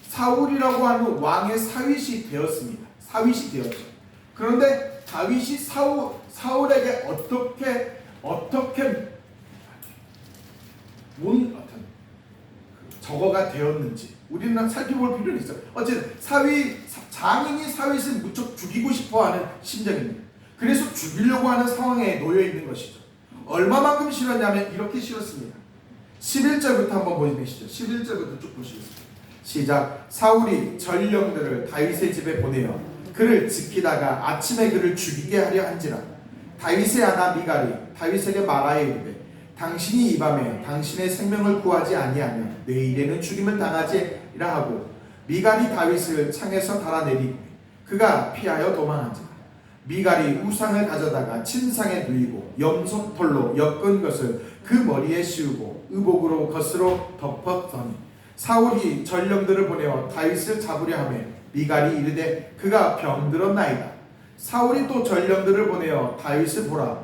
S1: 사울이라고 하는 왕의 사윗이 되었습니다. 사윗이 되었죠. 그런데 다윗이 사울에게 어떻게 저거가 되었는지 우리는 살펴볼 필요는 있어요. 어쨌든 장인이 사윗을 무척 죽이고 싶어하는 심정입니다. 그래서 죽이려고 하는 상황에 놓여 있는 것이죠. 얼마만큼 싫었냐면 이렇게 싫었습니다. 11절부터 한번 보시죠. 11절부터 쭉 보시겠습니다. 시작. 사울이 전령들을 다윗의 집에 보내어 그를 지키다가 아침에 그를 죽이게 하려 한지라. 다윗의 아나 미갈이 다윗에게 말하여 이르되 당신이 이 밤에 당신의 생명을 구하지 아니하면 내일에는 죽임을 당하지라 하고 미갈이 다윗을 창에서 달아내리니 그가 피하여 도망한지라. 미갈이 우상을 가져다가 침상에 누이고 염소털로 엮은 것을 그 머리에 씌우고 의복으로 겉으로 덮었더니 사울이 전령들을 보내어 다윗을 잡으려 하매 미갈이 이르되 그가 병들었나이다. 사울이 또 전령들을 보내어 다윗을 보라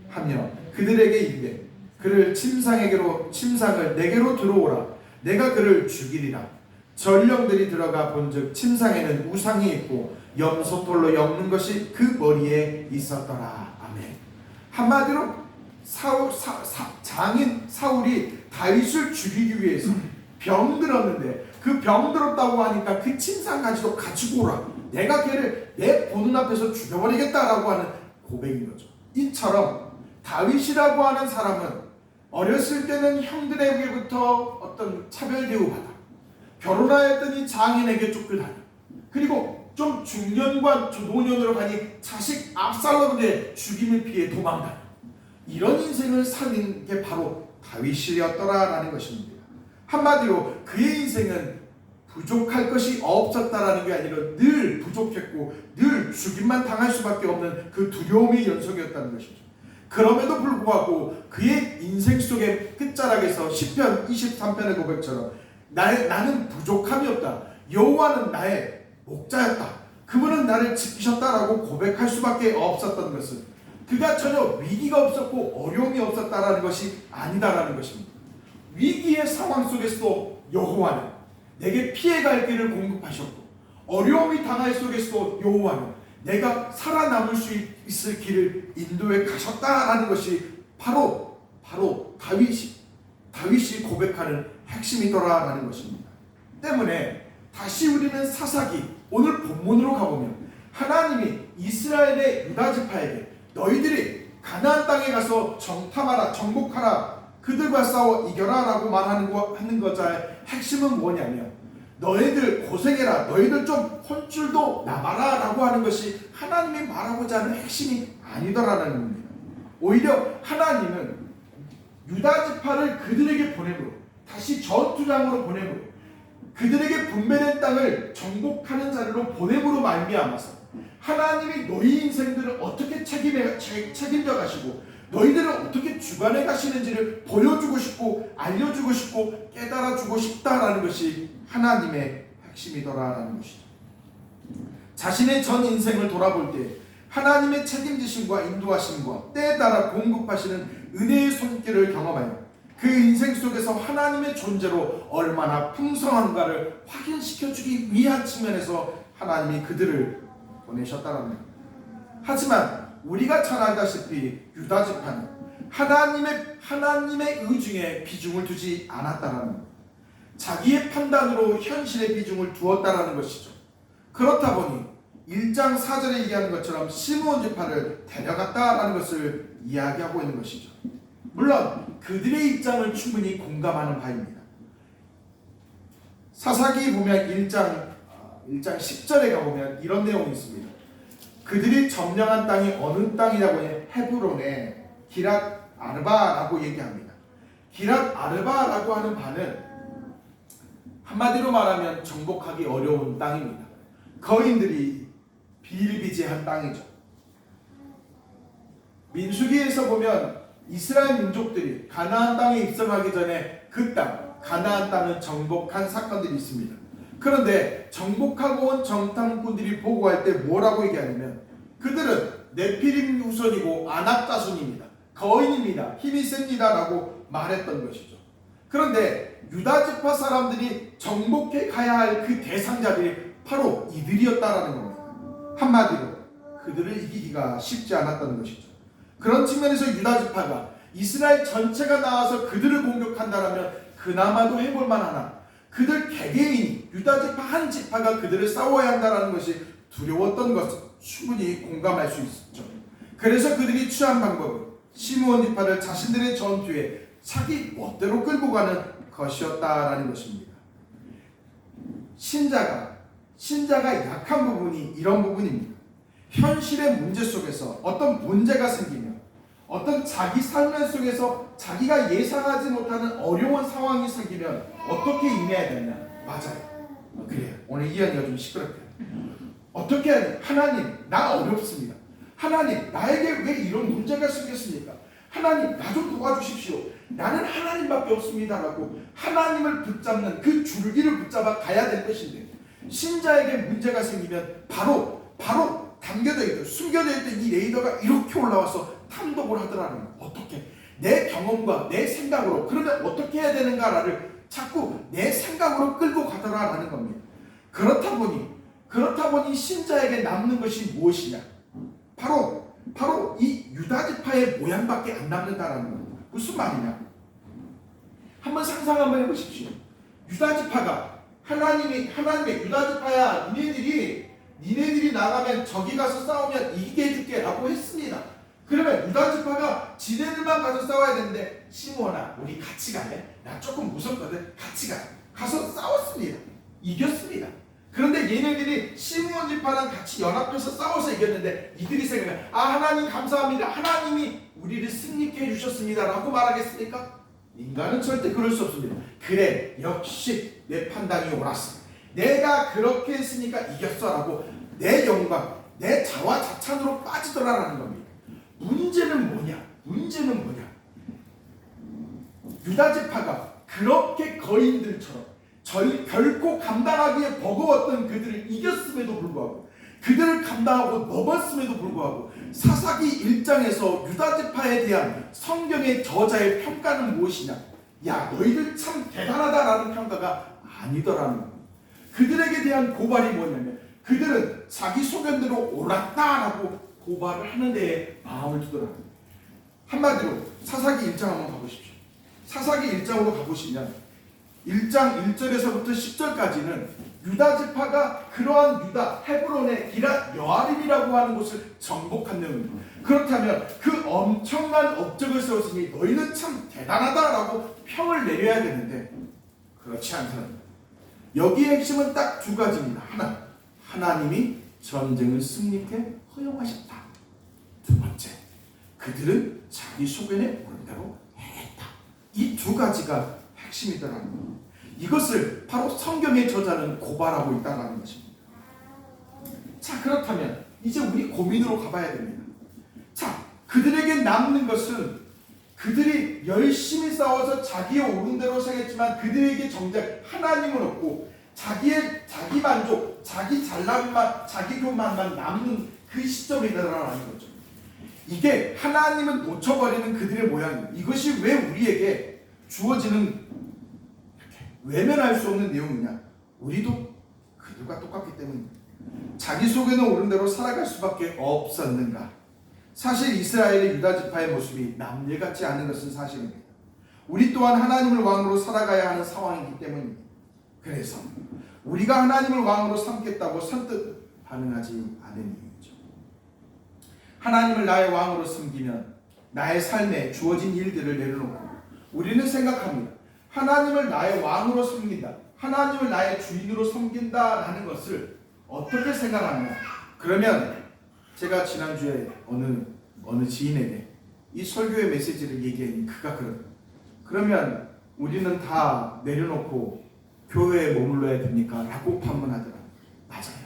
S1: 하며 그들에게 이르되 그를 침상을 내게로 들어오라. 내가 그를 죽이리라. 전령들이 들어가 본즉 침상에는 우상이 있고 염소털로 엮는 것이 그 머리에 있었더라. 아멘. 한마디로 장인 사울이 다윗을 죽이기 위해서 병들었는데 그 병들었다고 하니까 그 침상까지도 가지고 오라. 내가 걔를 내 보는 앞에서 죽여버리겠다라고 하는 고백인 거죠. 이처럼 다윗이라고 하는 사람은 어렸을 때는 형들에게부터 어떤 차별 대우받아 결혼하였더니 장인에게 쫓겨다녀. 그리고 좀 중년과 노년으로 가니 자식 압살롬에게 죽임을 피해 도망다녀. 이런 인생을 사는 게 바로 다윗이었더라라는 것입니다. 한마디로 그의 인생은 부족할 것이 없었다라는 게 아니라 늘 부족했고 늘 죽임만 당할 수밖에 없는 그 두려움의 연속이었다는 것이죠. 그럼에도 불구하고 그의 인생 속의 끝자락에서 시편 23편의 고백처럼 나는 부족함이 없다. 여호와는 나의 목자였다. 그분은 나를 지키셨다라고 고백할 수밖에 없었던 것은 그가 전혀 위기가 없었고 어려움이 없었다라는 것이 아니다라는 것입니다. 위기의 상황 속에서도 여호와는 내게 피해갈 길을 공급하셨고 어려움이 당할 속에서도 여호와는 내가 살아남을 수 있을 길을 인도해 가셨다라는 것이 바로 다윗이 고백하는 핵심이더라라는 것입니다. 때문에 다시 우리는 사사기 오늘 본문으로 가보면 하나님이 이스라엘의 유다 지파에게 너희들이 가나안 땅에 가서 정탐하라 정복하라 그들과 싸워 이겨라 라고 하는 것의 핵심은 뭐냐면 너희들 고생해라 너희들 좀 혼줄도 남아라 라고 하는 것이 하나님이 말하고자 하는 핵심이 아니더라라는 겁니다. 오히려 하나님은 유다 지파를 그들에게 보내므로 다시 전투장으로 보내므로 그들에게 분배된 땅을 정복하는 자리로 보냄으로 말미암아서 하나님이 너희 인생들을 어떻게 책임져 가시고 너희들을 어떻게 주관해 가시는지를 보여주고 싶고 알려주고 싶고 깨달아주고 싶다라는 것이 하나님의 핵심이더라라는 것이죠. 자신의 전 인생을 돌아볼 때 하나님의 책임지심과 인도하심과 때에 따라 공급하시는 은혜의 손길을 경험하여 그 인생 속에서 하나님의 존재로 얼마나 풍성한가를 확인시켜주기 위한 측면에서 하나님이 그들을 보내셨다는 겁니다. 하지만 우리가 잘 알다시피 유다 지파는 하나님의 의중에 비중을 두지 않았다는 겁니다. 자기의 판단으로 현실의 비중을 두었다라는 것이죠. 그렇다 보니 1장 4절에 얘기하는 것처럼 시므온 지파를 데려갔다라는 것을 이야기하고 있는 것이죠. 물론 그들의 입장을 충분히 공감하는 바입니다. 사사기 보면 1장 10절에 가보면 이런 내용이 있습니다. 그들이 점령한 땅이 어느 땅이라고 해 헤브론의 기랏 아르바라고 얘기합니다. 기랏 아르바라고 하는 바는 한마디로 말하면 정복하기 어려운 땅입니다. 거인들이 비일비재한 땅이죠. 민수기에서 보면 이스라엘 민족들이 가나안 땅에 입성하기 전에 그 땅, 가나안 땅을 정복한 사건들이 있습니다. 그런데 정복하고 온 정탐꾼들이 보고할 때 뭐라고 얘기하냐면 그들은 네피림 후손이고 아낙 자손입니다. 거인입니다. 힘이 셉니다. 라고 말했던 것이죠. 그런데 유다 지파 사람들이 정복해 가야 할 그 대상자들이 바로 이들이었다라는 겁니다. 한마디로 그들을 이기기가 쉽지 않았다는 것이죠. 그런 측면에서 유다 지파가 이스라엘 전체가 나와서 그들을 공격한다라면 그나마도 해볼 만하나 그들 개개인이 유다 지파 한 지파가 그들을 싸워야 한다는 것이 두려웠던 것을 충분히 공감할 수 있었죠. 그래서 그들이 취한 방법은 시므온 지파를 자신들의 전투에 자기 멋대로 끌고 가는 것이었다라는 것입니다. 신자가 약한 부분이 이런 부분입니다. 현실의 문제 속에서 어떤 문제가 생기면 어떤 자기 삶 속에서 자기가 예상하지 못하는 어려운 상황이 생기면 어떻게 임해야 되냐? 맞아요. 그래요. 오늘 이야기가 좀 시끄럽게. 어떻게 해야 돼? 하나님, 나 어렵습니다. 하나님, 나에게 왜 이런 문제가 생겼습니까? 하나님, 나 좀 도와주십시오. 나는 하나님밖에 없습니다라고 하나님을 붙잡는 그 줄기를 붙잡아 가야 될 것인데 신자에게 문제가 생기면 바로 담겨져 있던 숨겨져 있던 이 레이더가 이렇게 올라와서 탐독을 하더라는 거예요. 어떻게? 내 경험과 내 생각으로 그러면 어떻게 해야 되는가를 자꾸 내 생각으로 끌고 가더라라는 겁니다. 그렇다 보니 신자에게 남는 것이 무엇이냐? 바로 이 유다 지파의 모양밖에 안 남는다라는 겁니다. 무슨 말이냐? 한번 상상 한번 해보십시오. 유다 지파가 하나님의 유다 지파야, 니네들이 나가면 저기 가서 싸우면 이기게 해줄게 라고 했습니다. 그러면 유다 지파가 지네들만 가서 싸워야 되는데 시므온아 우리 같이 갈래? 나 조금 무섭거든. 같이 가서 싸웠습니다. 이겼습니다. 그런데 얘네들이 시므온 지파랑 같이 연합해서 싸워서 이겼는데 이들이 생각해 하나님 감사합니다. 하나님이 우리를 승리케 해주셨습니다 라고 말하겠습니까? 인간은 절대 그럴 수 없습니다. 그래 역시 내 판단이 옳았어. 내가 그렇게 했으니까 이겼어 라고 내 영광 내 자화자찬으로 빠지더라라는 겁니다. 문제는 뭐냐? 유다 지파가 그렇게 거인들처럼 결코 감당하기에 버거웠던 그들을 이겼음에도 불구하고 그들을 감당하고 넘었음에도 불구하고 사사기 1장에서 유다 지파에 대한 성경의 저자의 평가는 무엇이냐? 야 너희들 참 대단하다라는 평가가 아니더라는 겁니다. 그들에게 대한 고발이 뭐냐면 그들은 자기 소견대로 옳았다라고 고발을 하는 데에 마음을 두더라고요. 한마디로 사사기 1장 한번 가보십시오. 사사기 1장으로 가보시면 1장 1절에서부터 10절까지는 유다 지파가 그러한 유다 헤브론의 기랏 여아림이라고 하는 곳을 정복한 내용입니다. 그렇다면 그 엄청난 업적을 세웠으니 너희는 참 대단하다라고 평을 내려야 되는데 그렇지 않다는 여기의 핵심은 딱 두 가지입니다. 하나님이 전쟁을 승리케 허용하셨다. 두 번째, 그들은 자기 소견에 옳은 대로 행했다. 이 두 가지가 핵심이더라는 겁니다. 이것을 바로 성경의 저자는 고발하고 있다는 것입니다. 자, 그렇다면 이제 우리 고민으로 가봐야 됩니다. 자, 그들에게 남는 것은 그들이 열심히 싸워서 자기의 옳은 대로 생했지만 그들에게 정작 하나님은 없고 자기 만족, 자기 잘남만, 자기 교만만 남는 그 시점이다라는 거죠. 이게 하나님은 놓쳐버리는 그들의 모양이에요. 이것이 왜 우리에게 주어지는 외면할 수 없는 내용이냐? 우리도 그들과 똑같기 때문입니다. 자기 속에는 옳은 대로 살아갈 수밖에 없었는가? 사실 이스라엘의 유다 지파의 모습이 남일 같지 않은 것은 사실입니다. 우리 또한 하나님을 왕으로 살아가야 하는 상황이기 때문입니다. 그래서 우리가 하나님을 왕으로 삼겠다고 선뜻 반응하지 않은 이유죠. 하나님을 나의 왕으로 섬기면 나의 삶에 주어진 일들을 내려놓고 우리는 생각합니다. 하나님을 나의 왕으로 섬긴다. 하나님을 나의 주인으로 섬긴다라는 것을 어떻게 생각하느냐? 그러면 제가 지난주에 어느 지인에게 이 설교의 메시지를 얘기했니 그가 그러면 우리는 다 내려놓고 교회에 머물러야 됩니까? 라고 반문하더라. 맞아요.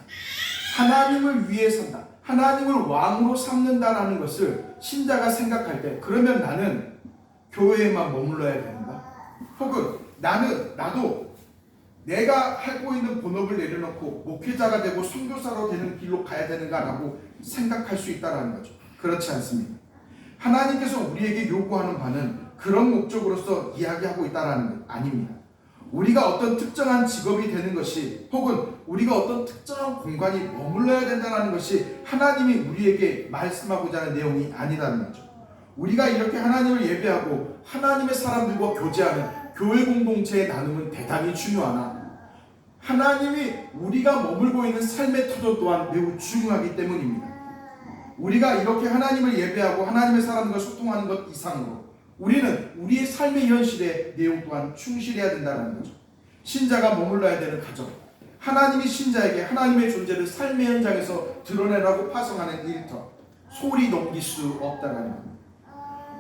S1: 하나님을 위해 산다. 하나님을 왕으로 삼는다라는 것을 신자가 생각할 때 그러면 나는 교회에만 머물러야 되는가? 혹은 나도 내가 하고 있는 본업을 내려놓고 목회자가 되고 선교사로 되는 길로 가야 되는가라고 생각할 수 있다는 거죠. 그렇지 않습니다. 하나님께서 우리에게 요구하는 바는 그런 목적으로서 이야기하고 있다는 것 아닙니다. 우리가 어떤 특정한 직업이 되는 것이 혹은 우리가 어떤 특정한 공간이 머물러야 된다는 것이 하나님이 우리에게 말씀하고자 하는 내용이 아니라는 거죠. 우리가 이렇게 하나님을 예배하고 하나님의 사람들과 교제하는 교회 공동체의 나눔은 대단히 중요하나 하나님이 우리가 머물고 있는 삶의 터전 또한 매우 중요하기 때문입니다. 우리가 이렇게 하나님을 예배하고 하나님의 사람들과 소통하는 것 이상으로 우리는 우리의 삶의 현실에 내용 또한 충실해야 된다는 거죠. 신자가 머물러야 되는 가정, 하나님이 신자에게 하나님의 존재를 삶의 현장에서 드러내라고 파송하는 일터, 소리 넘길 수 없다는 겁니다.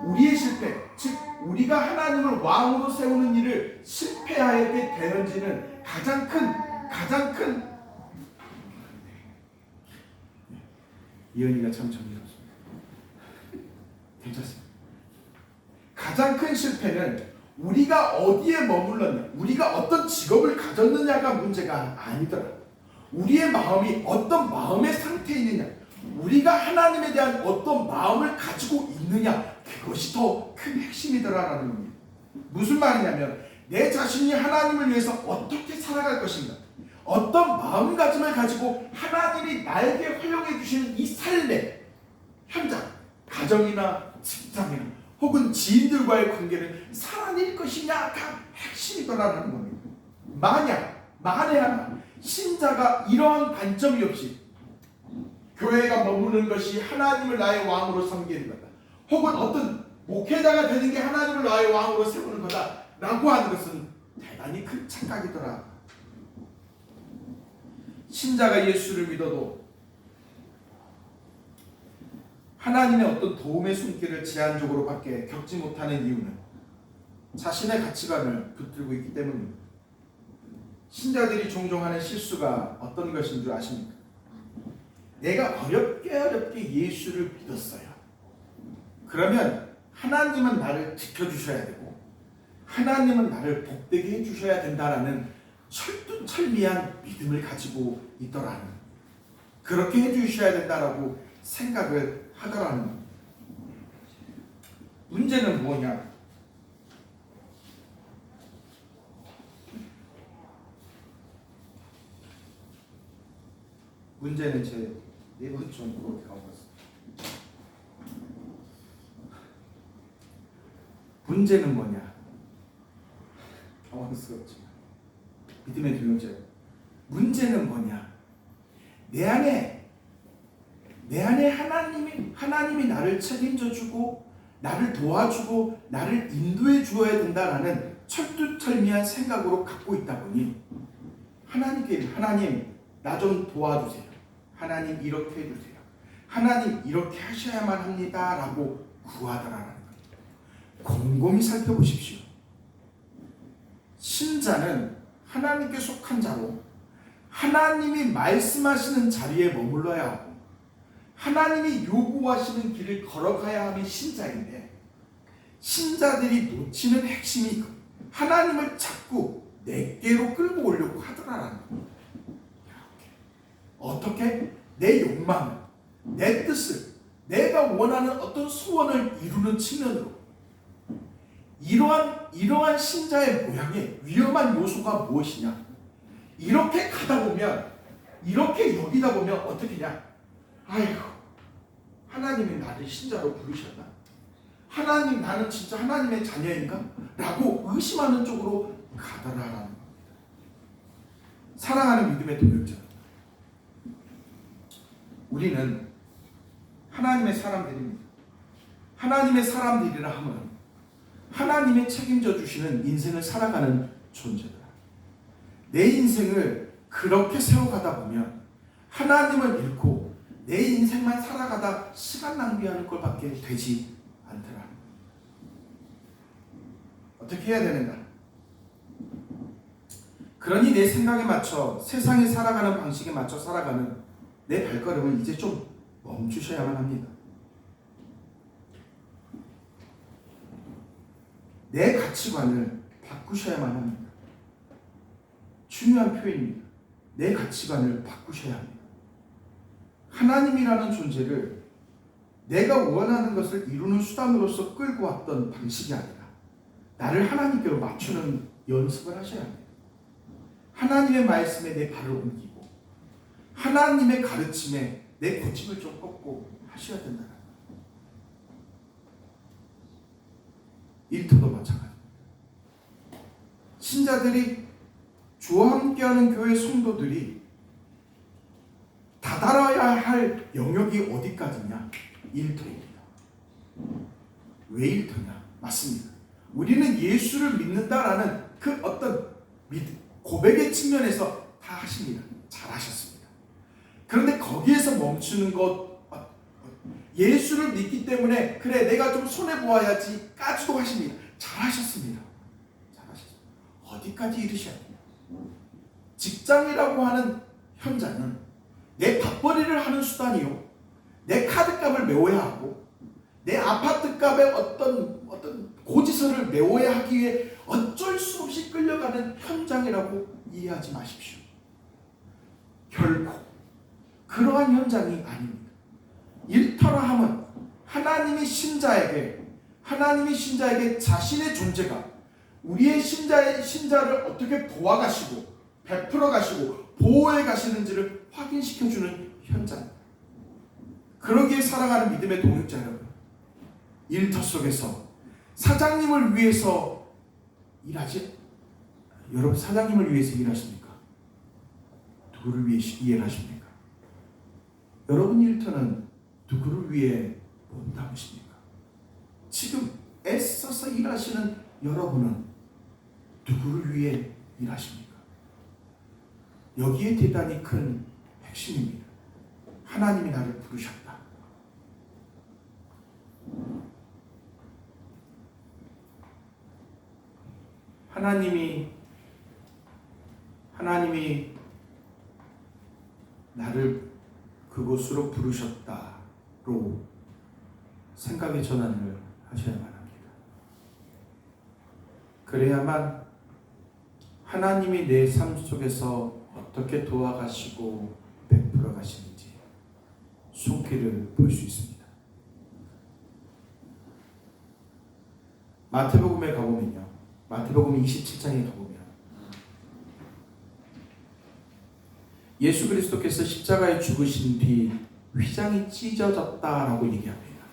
S1: 우리의 실패, 즉 우리가 하나님을 왕으로 세우는 일을 실패하게 되는지는 가장 큰 이현이가 참 정리없습니다. 괜찮습니다. 가장 큰 실패는 우리가 어디에 머물렀냐, 우리가 어떤 직업을 가졌느냐가 문제가 아니더라. 우리의 마음이 어떤 마음의 상태에 있느냐, 우리가 하나님에 대한 어떤 마음을 가지고 있느냐, 그것이 더 큰 핵심이더라라는 겁니다. 무슨 말이냐면 내 자신이 하나님을 위해서 어떻게 살아갈 것인가, 어떤 마음가짐을 가지고 하나님이 나에게 활용해 주시는 이 삶의 현장, 가정이나 직장이나 혹은 지인들과의 관계를 살아낼 것이냐가 핵심이더라라는 겁니다. 만에 하나 신자가 이러한 관점이 없이 교회가 머무는 것이 하나님을 나의 왕으로 섬기는 거다, 혹은 어떤 목회자가 되는 게 하나님을 나의 왕으로 세우는 거다 라고 하는 것은 대단히 큰 착각이더라. 신자가 예수를 믿어도 하나님의 어떤 도움의 손길을 제한적으로 밖에 겪지 못하는 이유는 자신의 가치관을 붙들고 있기 때문입니다. 신자들이 종종 하는 실수가 어떤 것인 줄 아십니까? 내가 어렵게 예수를 믿었어요. 그러면 하나님은 나를 지켜주셔야 되고 하나님은 나를 복되게 해주셔야 된다라는 철두철미한 믿음을 가지고 있더라는, 그렇게 해주셔야 된다라고 생각을 하더라는 겁니다. 문제는 뭐냐? 문제는 제 네 번째 정도로 가봤습니다. 문제는 뭐냐? 당황스럽지만 믿음의 동역자. 문제는 뭐냐? 내 안에 하나님이 나를 책임져 주고 나를 도와주고 나를 인도해 주어야 된다라는 철두철미한 생각으로 갖고 있다 보니 하나님 나 좀 도와주세요. 하나님 이렇게 해주세요. 하나님 이렇게 하셔야만 합니다 라고 구하더라는 거예요. 곰곰이 살펴보십시오. 신자는 하나님께 속한 자로 하나님이 말씀하시는 자리에 머물러야 하고 하나님이 요구하시는 길을 걸어가야 함이 신자인데, 신자들이 놓치는 핵심이 하나님을 자꾸 내게로 끌고 오려고 하더라라는 겁니다. 어떻게? 내 욕망을, 내 뜻을, 내가 원하는 어떤 소원을 이루는 측면으로 이러한 신자의 모양의 위험한 요소가 무엇이냐? 이렇게 가다 보면, 이렇게 여기다 보면 어떻게 냐? 아이고, 하나님이 나를 신자로 부르셨나? 하나님, 나는 진짜 하나님의 자녀인가? 라고 의심하는 쪽으로 가더라라는 겁니다. 사랑하는 믿음의 동역자, 우리는 하나님의 사람들입니다. 하나님의 사람들이라 하면 하나님의 책임져 주시는 인생을 살아가는 존재다. 내 인생을 그렇게 세워가다 보면 하나님을 잃고 내 인생만 살아가다 시간 낭비하는 것밖에 되지 않더라. 어떻게 해야 되는가? 그러니 내 생각에 맞춰 세상에 살아가는 방식에 맞춰 살아가는 내 발걸음을 이제 좀 멈추셔야만 합니다. 내 가치관을 바꾸셔야만 합니다. 중요한 표현입니다. 내 가치관을 바꾸셔야 합니다. 하나님이라는 존재를 내가 원하는 것을 이루는 수단으로서 끌고 왔던 방식이 아니라 나를 하나님께로 맞추는 연습을 하셔야 합니다. 하나님의 말씀에 내 발을 옮기고 하나님의 가르침에 내 고집을 좀 꺾고 하셔야 된다는 거예요. 일터도 마찬가지입니다. 신자들이 주와 함께하는 교회 성도들이 다다라야 할 영역이 어디까지냐? 일터입니다. 왜 일터냐? 맞습니다. 우리는 예수를 믿는다라는 그 어떤 고백의 측면에서 다 하십니다. 잘하셨습니다. 그런데 거기에서 멈추는 것, 예수를 믿기 때문에 그래 내가 좀 손해보아야지 까지도 하십니다. 잘하셨습니다. 잘하셨습니다. 어디까지 이르셔야 돼요? 직장이라고 하는 현장은 내 밥벌이를 하는 수단이요, 내 카드값을 메워야 하고 내 아파트값의 어떤 고지서를 메워야 하기 위해 어쩔 수 없이 끌려가는 현장이라고 이해하지 마십시오. 결코 그러한 현장이 아닙니다. 일터라 함은 하나님이 신자에게 자신의 존재가 우리의 신자를 어떻게 도와가시고 베풀어 가시고 보호해 가시는지를 확인시켜주는 현장. 그러기에 사랑하는 믿음의 동역자 여러분, 일터 속에서 사장님을 위해서 일하지? 여러분 사장님을 위해서 일하십니까? 누구를 위해 일을 하십니까? 여러분 일터는 누구를 위해 몸담으십니까? 지금 애써서 일하시는 여러분은 누구를 위해 일하십니까? 여기에 대단히 큰 핵심입니다. 하나님이 나를 부르셨다. 하나님이 나를 그곳으로 부르셨다로 생각의 전환을 하셔야만 합니다. 그래야만 하나님이 내 삶 속에서 어떻게 도와가시고 베풀어 가시는지 손길을 볼 수 있습니다. 마태복음에 가보면요, 마태복음 27장에 가보면 예수 그리스도께서 십자가에 죽으신 뒤 휘장이 찢어졌다라고 얘기합니다.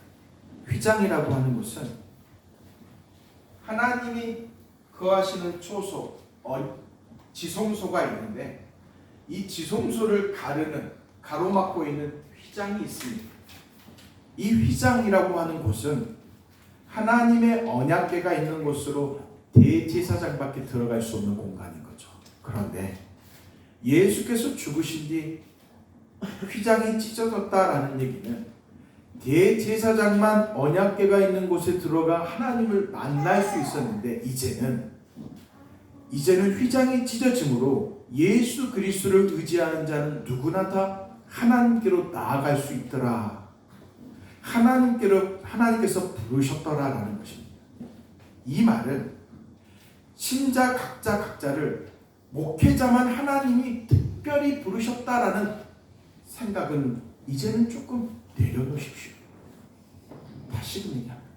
S1: 휘장이라고 하는 것은 하나님이 거하시는 초소, 지성소가 있는데 이 지성소를 가로막고 있는 휘장이 있습니다. 이 휘장이라고 하는 곳은 하나님의 언약궤가 있는 곳으로 대제사장밖에 들어갈 수 없는 공간인 거죠. 그런데 예수께서 죽으신 뒤 휘장이 찢어졌다라는 얘기는 대제사장만 언약궤가 있는 곳에 들어가 하나님을 만날 수 있었는데 이제는 휘장이 찢어짐으로 예수 그리스도를 의지하는 자는 누구나 다 하나님께로 나아갈 수 있더라. 하나님께서 부르셨더라라는 것입니다. 이 말은 신자 각자를 목회자만 하나님이 특별히 부르셨다라는 생각은 이제는 조금 내려놓으십시오. 다시금 얘기합니다.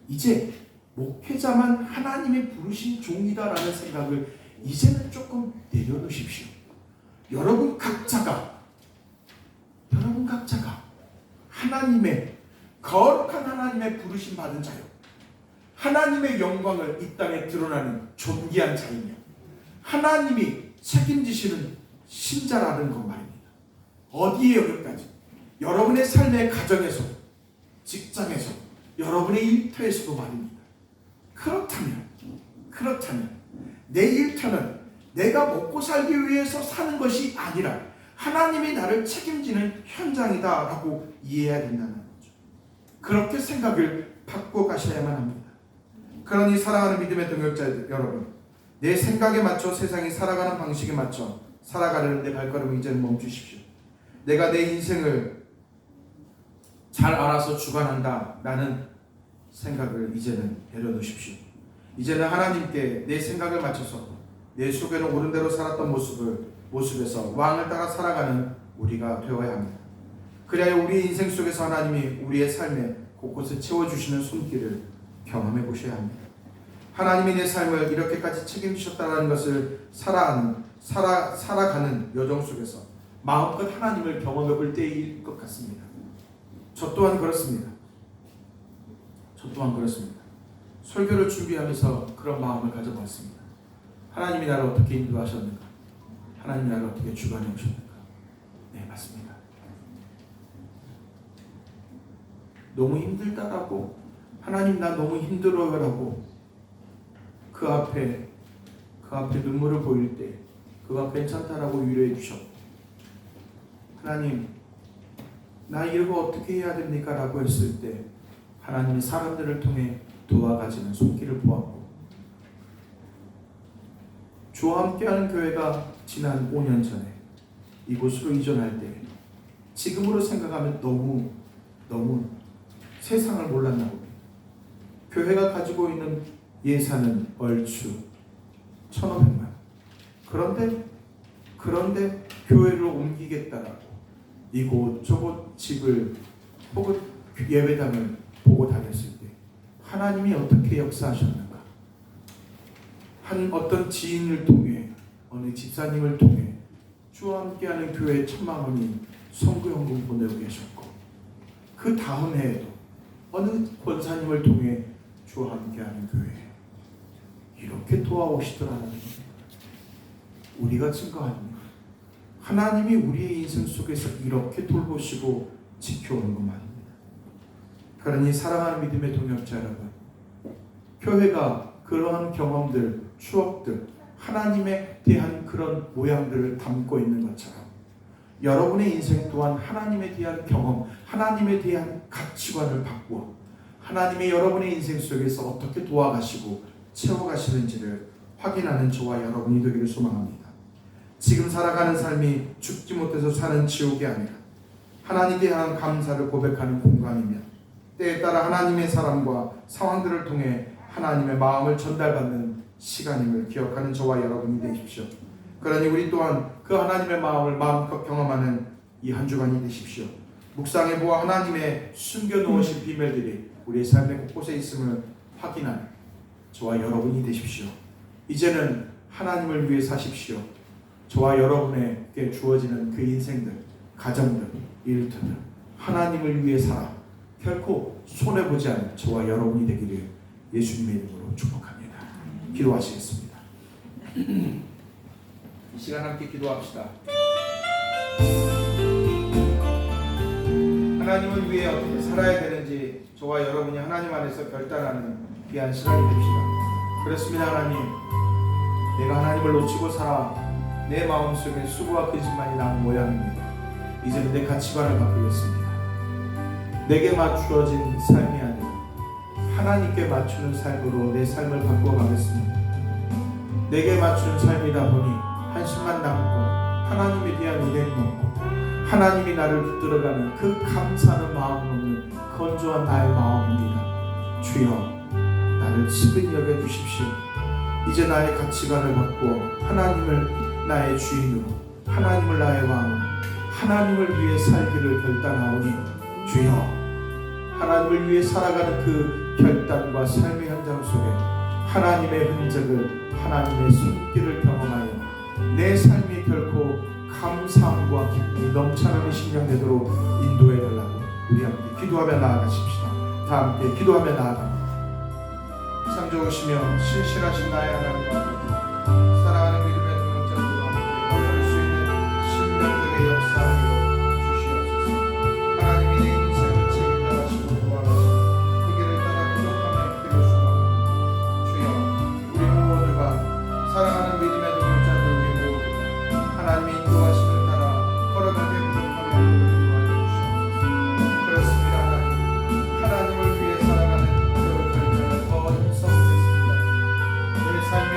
S1: 이제 목회자만 하나님이 부르신 종이다라는 생각을 이제는 조금 내려놓으십시오. 여러분 각자가 하나님의 거룩한 하나님의 부르심 받은 자요, 하나님의 영광을 이 땅에 드러나는 존귀한 자이며 하나님이 책임지시는 신자라는 것 말입니다. 어디에 여기까지? 여러분의 삶의 가정에서, 직장에서, 여러분의 일터에서도 말입니다. 그렇다면 내 일터는 내가 먹고 살기 위해서 사는 것이 아니라 하나님이 나를 책임지는 현장이다라고 이해해야 된다는 거죠. 그렇게 생각을 바꿔 가셔야만 합니다. 그러니 사랑하는 믿음의 동역자 여러분, 내 생각에 맞춰 세상이 살아가는 방식에 맞춰 살아가려는 내 발걸음을 이제는 멈추십시오. 내가 내 인생을 잘 알아서 주관한다 라는 생각을 이제는 내려놓으십시오. 이제는 하나님께 내 생각을 맞춰서 내 속에는 옳은 대로 살았던 모습에서 왕을 따라 살아가는 우리가 되어야 합니다. 그래야 우리 인생 속에서 하나님이 우리의 삶에 곳곳에 채워주시는 손길을 경험해 보셔야 합니다. 하나님이 내 삶을 이렇게까지 책임지셨다는 것을 살아가는 여정 속에서 마음껏 하나님을 경험해 볼 때일 것 같습니다. 저 또한 그렇습니다. 설교를 준비하면서 그런 마음을 가져봤습니다. 하나님이 나를 어떻게 인도하셨는가? 하나님이 나를 어떻게 주관해 오셨는가? 네, 맞습니다. 너무 힘들다라고, 하나님 나 너무 힘들어요라고 그 앞에 눈물을 보일 때 그가 괜찮다라고 위로해 주셨고, 하나님 나 이거 어떻게 해야 됩니까? 라고 했을 때 하나님이 사람들을 통해 도와가지는 손길을 보았고, 주와 함께하는 교회가 지난 5년 전에 이곳으로 이전할 때 지금으로 생각하면 너무 세상을 몰랐나 봅니다. 교회가 가지고 있는 예산은 얼추 1,500만. 그런데 교회를 옮기겠다라고 이곳저곳 집을 혹은 예배당을 보고 다녔을 때 하나님이 어떻게 역사하셨는가? 어떤 지인을 통해, 어느 집사님을 통해 주와 함께하는 교회 1,000만 원이 선교연금 보내고 계셨고, 그 다음 해에도 어느 권사님을 통해 주와 함께하는 교회에 이렇게 도와오시더라는 겁니다. 우리가 증거합니다. 하나님이 우리의 인생 속에서 이렇게 돌보시고 지켜오는 것만입니다. 그러니 사랑하는 믿음의 동역자 여러분, 교회가 그러한 경험들, 추억들, 하나님에 대한 그런 모양들을 담고 있는 것처럼 여러분의 인생 또한 하나님에 대한 경험, 하나님에 대한 가치관을 바꾸어 하나님이 여러분의 인생 속에서 어떻게 도와가시고 채워가시는지를 확인하는 저와 여러분이 되기를 소망합니다. 지금 살아가는 삶이 죽지 못해서 사는 지옥이 아니라 하나님께 대한 감사를 고백하는 공간이며, 때에 따라 하나님의 사람과 상황들을 통해 하나님의 마음을 전달받는 시간임을 기억하는 저와 여러분이 되십시오. 그러니 우리 또한 그 하나님의 마음을 마음껏 경험하는 이 한 주간이 되십시오. 묵상해 보아 하나님의 숨겨놓으신 비밀들이 우리의 삶의 곳곳에 있음을 확인하는 저와 여러분이 되십시오. 이제는 하나님을 위해 사십시오. 저와 여러분에게 주어지는 그 인생들, 가정들, 일터들, 하나님을 위해 살아 결코 손해보지 않는 저와 여러분이 되기를 예수님의 이름으로 축복합니다. 기도하시겠습니다. 이 시간 함께 기도합시다. 하나님을 위해 어떻게 살아야 되는지 저와 여러분이 하나님 안에서 결단하는 귀한 시간이 됩시다. 그렇습니다. 하나님, 내가 하나님을 놓치고 살아 내 마음속에 수고와 거짓말이 나온 모양입니다. 이제는 내 가치관을 바꾸겠습니다. 내게 맞추어진 삶이 아니라 하나님께 맞추는 삶으로 내 삶을 바꾸어 가겠습니다. 내게 맞추는 삶이다 보니 한심만 남고 하나님에 대한 은혜는 없고 하나님이 나를 붙들어가는 그 감사하는 마음을 없는 건조한 나의 마음입니다. 주여, 나를 친근히 여겨주십시오. 이제 나의 가치관을 바꾸어 하나님을 나의 주인으로, 하나님을 나의 왕으로, 하나님을 위해 살기를 결단하오니 주여, 하나님을 위해 살아가는 그 결단과 삶의 현장 속에 하나님의 흔적을, 하나님의 손길을 경험하여 내 삶이 결코 감사함과 기쁨이 넘쳐나는 심령 되도록 인도해 달라고 우리 함께 기도하며 나아가십시다. 다 함께 기도하며 나아갑니다. 참 좋으시며 신실하신 나의 하나님 아버지, 사랑하는 믿음의 동역자들과 함께 볼 수 있는 심령들의 역사하여 주시옵소서. 하나님이 내 인생을 책임져가시고 도와가시고 그 길을 따라 부족함에 기를 소망합니다. 주여, 우리 모두가 사랑하는 믿음의 동역자들, 우리 모두가 하나님의 인도하심을 따라 걸어가게 부족함에 도와주시옵소서. 그렇습니다. 하나님을 위해 살아가는 그 결단을 더 힘써 보겠습니다. 내 삶의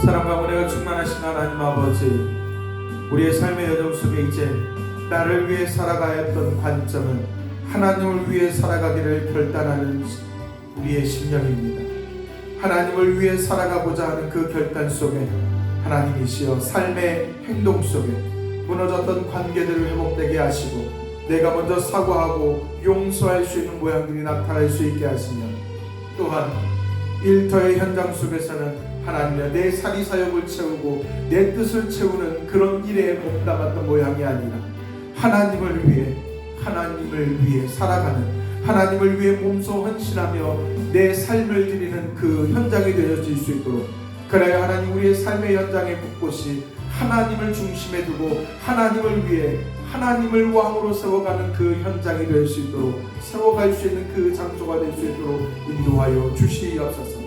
S1: 사랑과 은혜가 충만하신 하나님 아버지, 우리의 삶의 여정 속에 이제 나를 위해 살아가야 했던 관점은 하나님을 위해 살아가기를 결단하는 우리의 심령입니다. 하나님을 위해 살아가고자 하는 그 결단 속에 하나님이시여 삶의 행동 속에 무너졌던 관계들을 회복되게 하시고 내가 먼저 사과하고 용서할 수 있는 모양들이 나타날 수 있게 하시며, 또한 일터의 현장 속에서는 하나님의 내 사리사욕을 채우고 내 뜻을 채우는 그런 일에 몸담았던 모양이 아니라 하나님을 위해 살아가는, 하나님을 위해 몸소 헌신하며 내 삶을 드리는 그 현장이 되어질 수 있도록, 그래야 하나님 우리의 삶의 현장의 곳곳이 하나님을 중심에 두고 하나님을 위해 하나님을 왕으로 세워가는 그 현장이 될 수 있도록, 세워갈 수 있는 그 장소가 될 수 있도록 인도하여 주시옵소서.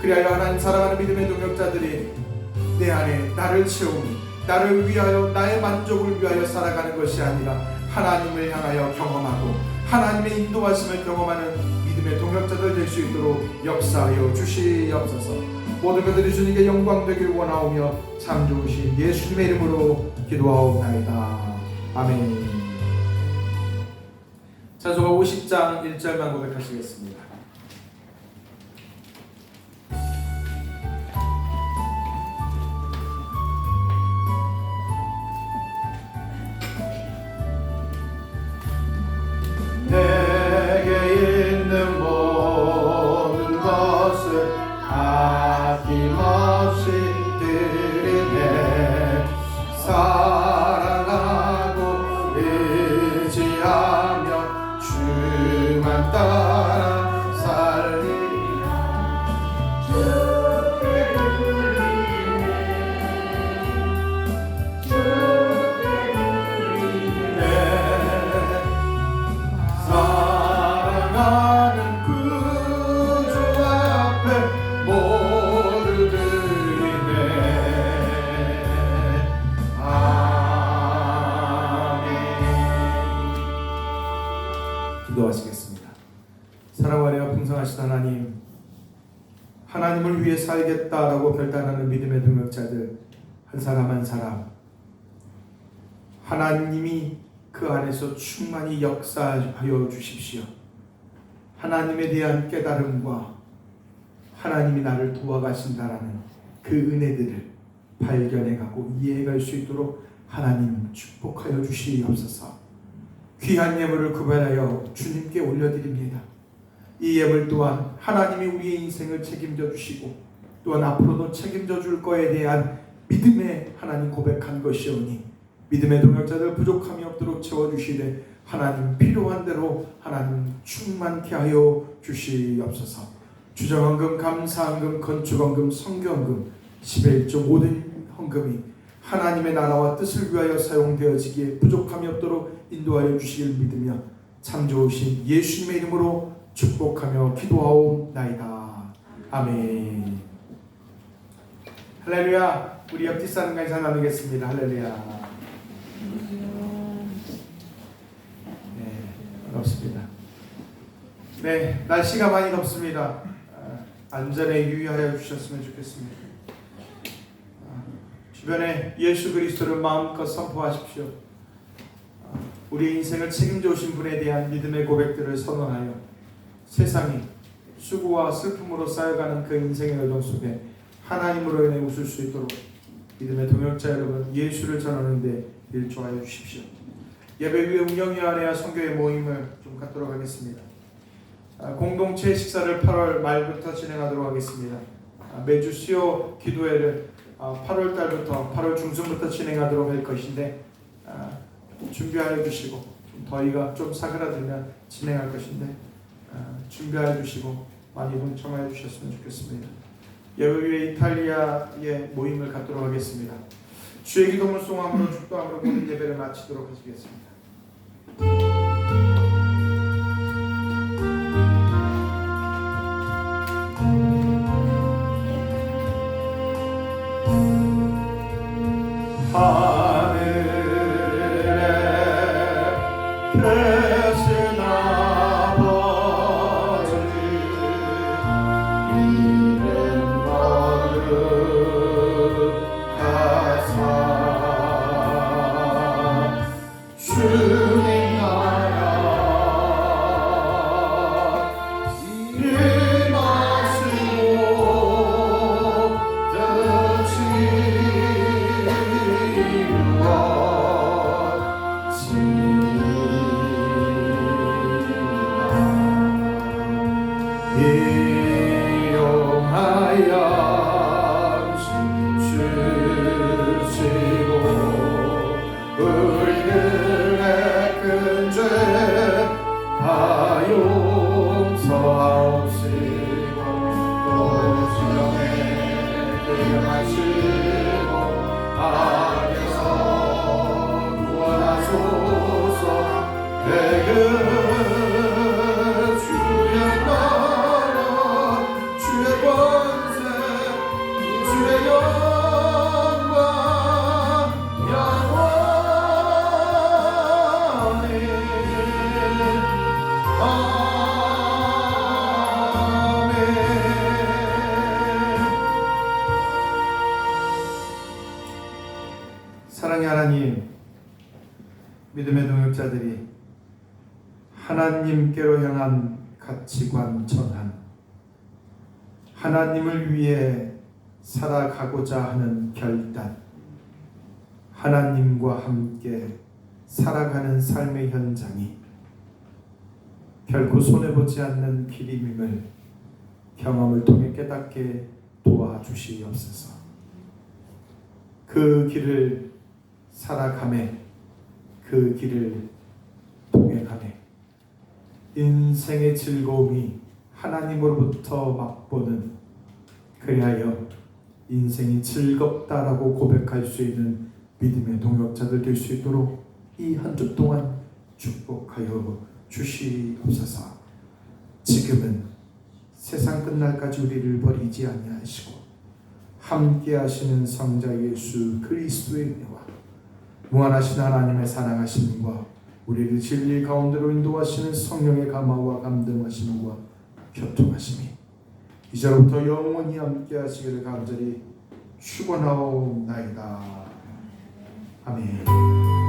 S1: 그리하여 하나님 사랑하는 믿음의 동역자들이 내 안에 나를 채우며 나를 위하여 나의 만족을 위하여 살아가는 것이 아니라 하나님을 향하여 경험하고 하나님의 인도하심을 경험하는 믿음의 동역자들 될 수 있도록 역사하여 주시옵소서. 모든 것들이 주님께 영광 되기를 원하오며 참 좋으신 예수님의 이름으로 기도하옵나이다. 아멘. 찬송가 50장 1절만 고백하시겠습니다.
S2: 내게 있는 모든 것을 아낌없이 드리네. 사랑하고 의지하며 주만 따라 살리라. 주께 누리네. 주께 누리네. 사랑하는 구주 앞에 모두 드리네. 아멘.
S1: 기도하시겠습니다. 사랑과 은혜가 풍성하신 하나님, 하나님을 위해 살겠다라고 결단하는 믿음의 동역자들 한 사람 한 사람, 하나님이 그 안에서 충만히 역사하여 주십시오. 하나님에 대한 깨달음과 하나님이 나를 도와가신다라는 그 은혜들을 발견해가고 이해할 수 있도록 하나님 축복하여 주시옵소서. 귀한 예물을 구별하여 주님께 올려드립니다. 이 예물 또한 하나님이 우리의 인생을 책임져 주시고 또한 앞으로도 책임져 줄 거에 대한 믿음의 하나님 고백한 것이오니 믿음의 동역자들 부족함이 없도록 채워주시되 하나님 필요한 대로 하나님 충만케 하여 주시옵소서. 주정헌금, 감사헌금, 건축헌금, 성교헌금, 11조 모든 헌금이 하나님의 나라와 뜻을 위하여 사용되어지기에 부족함이 없도록 인도하여 주시길 믿으며 참 좋으신 예수님의 이름으로 축복하며 기도하옵나이다. 아멘. 할렐루야. 우리 옆 뒷사람과 인사 나누겠습니다. 할렐루야. 네, 반갑습니다. 네, 날씨가 많이 덥습니다. 안전에 유의하여 주셨으면 좋겠습니다. 주변에 예수 그리스도를 마음껏 선포하십시오. 우리 인생을 책임져 오신 분에 대한 믿음의 고백들을 선언하여 세상이 수고와 슬픔으로 쌓여가는 그 인생의 여정 속에 하나님으로 인해 웃을 수 있도록 믿음의 동역자 여러분, 예수를 전하는데 일조하여 주십시오. 예배위의 운영위원회와 선교회 모임을 좀 갖도록 하겠습니다. 공동체 식사를 8월 말부터 진행하도록 하겠습니다. 매주 수요 기도회를 8월 달부터 8월 중순부터 진행하도록 할 것인데 준비하여 주시고, 좀 더위가 좀 사그라들면 진행할 것인데 준비하여 주시고 많이 동참하여 주셨으면 좋겠습니다. 예배위의 이탈리아의 모임을 갖도록 하겠습니다. 주의 기도문 송함으로 축도함으로 모든 예배를 마치도록 하시겠습니다.
S2: 되신 아버지 이름 거룩하시네. 일어나시고 악에서 구원하소서. 대금 주의 나라 주의 권세 주의 영광 영원히 아멘.
S1: 사랑의 하나님, 믿음의 동역자들이 하나님께로 향한 가치관 전환, 하나님을 위해 살아가고자 하는 결단, 하나님과 함께 살아가는 삶의 현장이 결코 손해보지 않는 길임을 경험을 통해 깨닫게 도와주시옵소서. 그 길을 살아가매, 그 길을 동행하매 인생의 즐거움이 하나님으로부터 맛보는, 그리하여 인생이 즐겁다라고 고백할 수 있는 믿음의 동역자들 될 수 있도록 이 한 주 동안 축복하여 주시옵소서. 지금은 세상 끝날까지 우리를 버리지 아니하시고 함께 하시는 성자 예수 그리스도의 은혜와 무한하신 하나님의 사랑하심과 우리를 진리 가운데로 인도하시는 성령의 감화와 감동하심과 교통하심이 이제부터 영원히 함께 하시기를 간절히 축원하옵나이다. 아멘.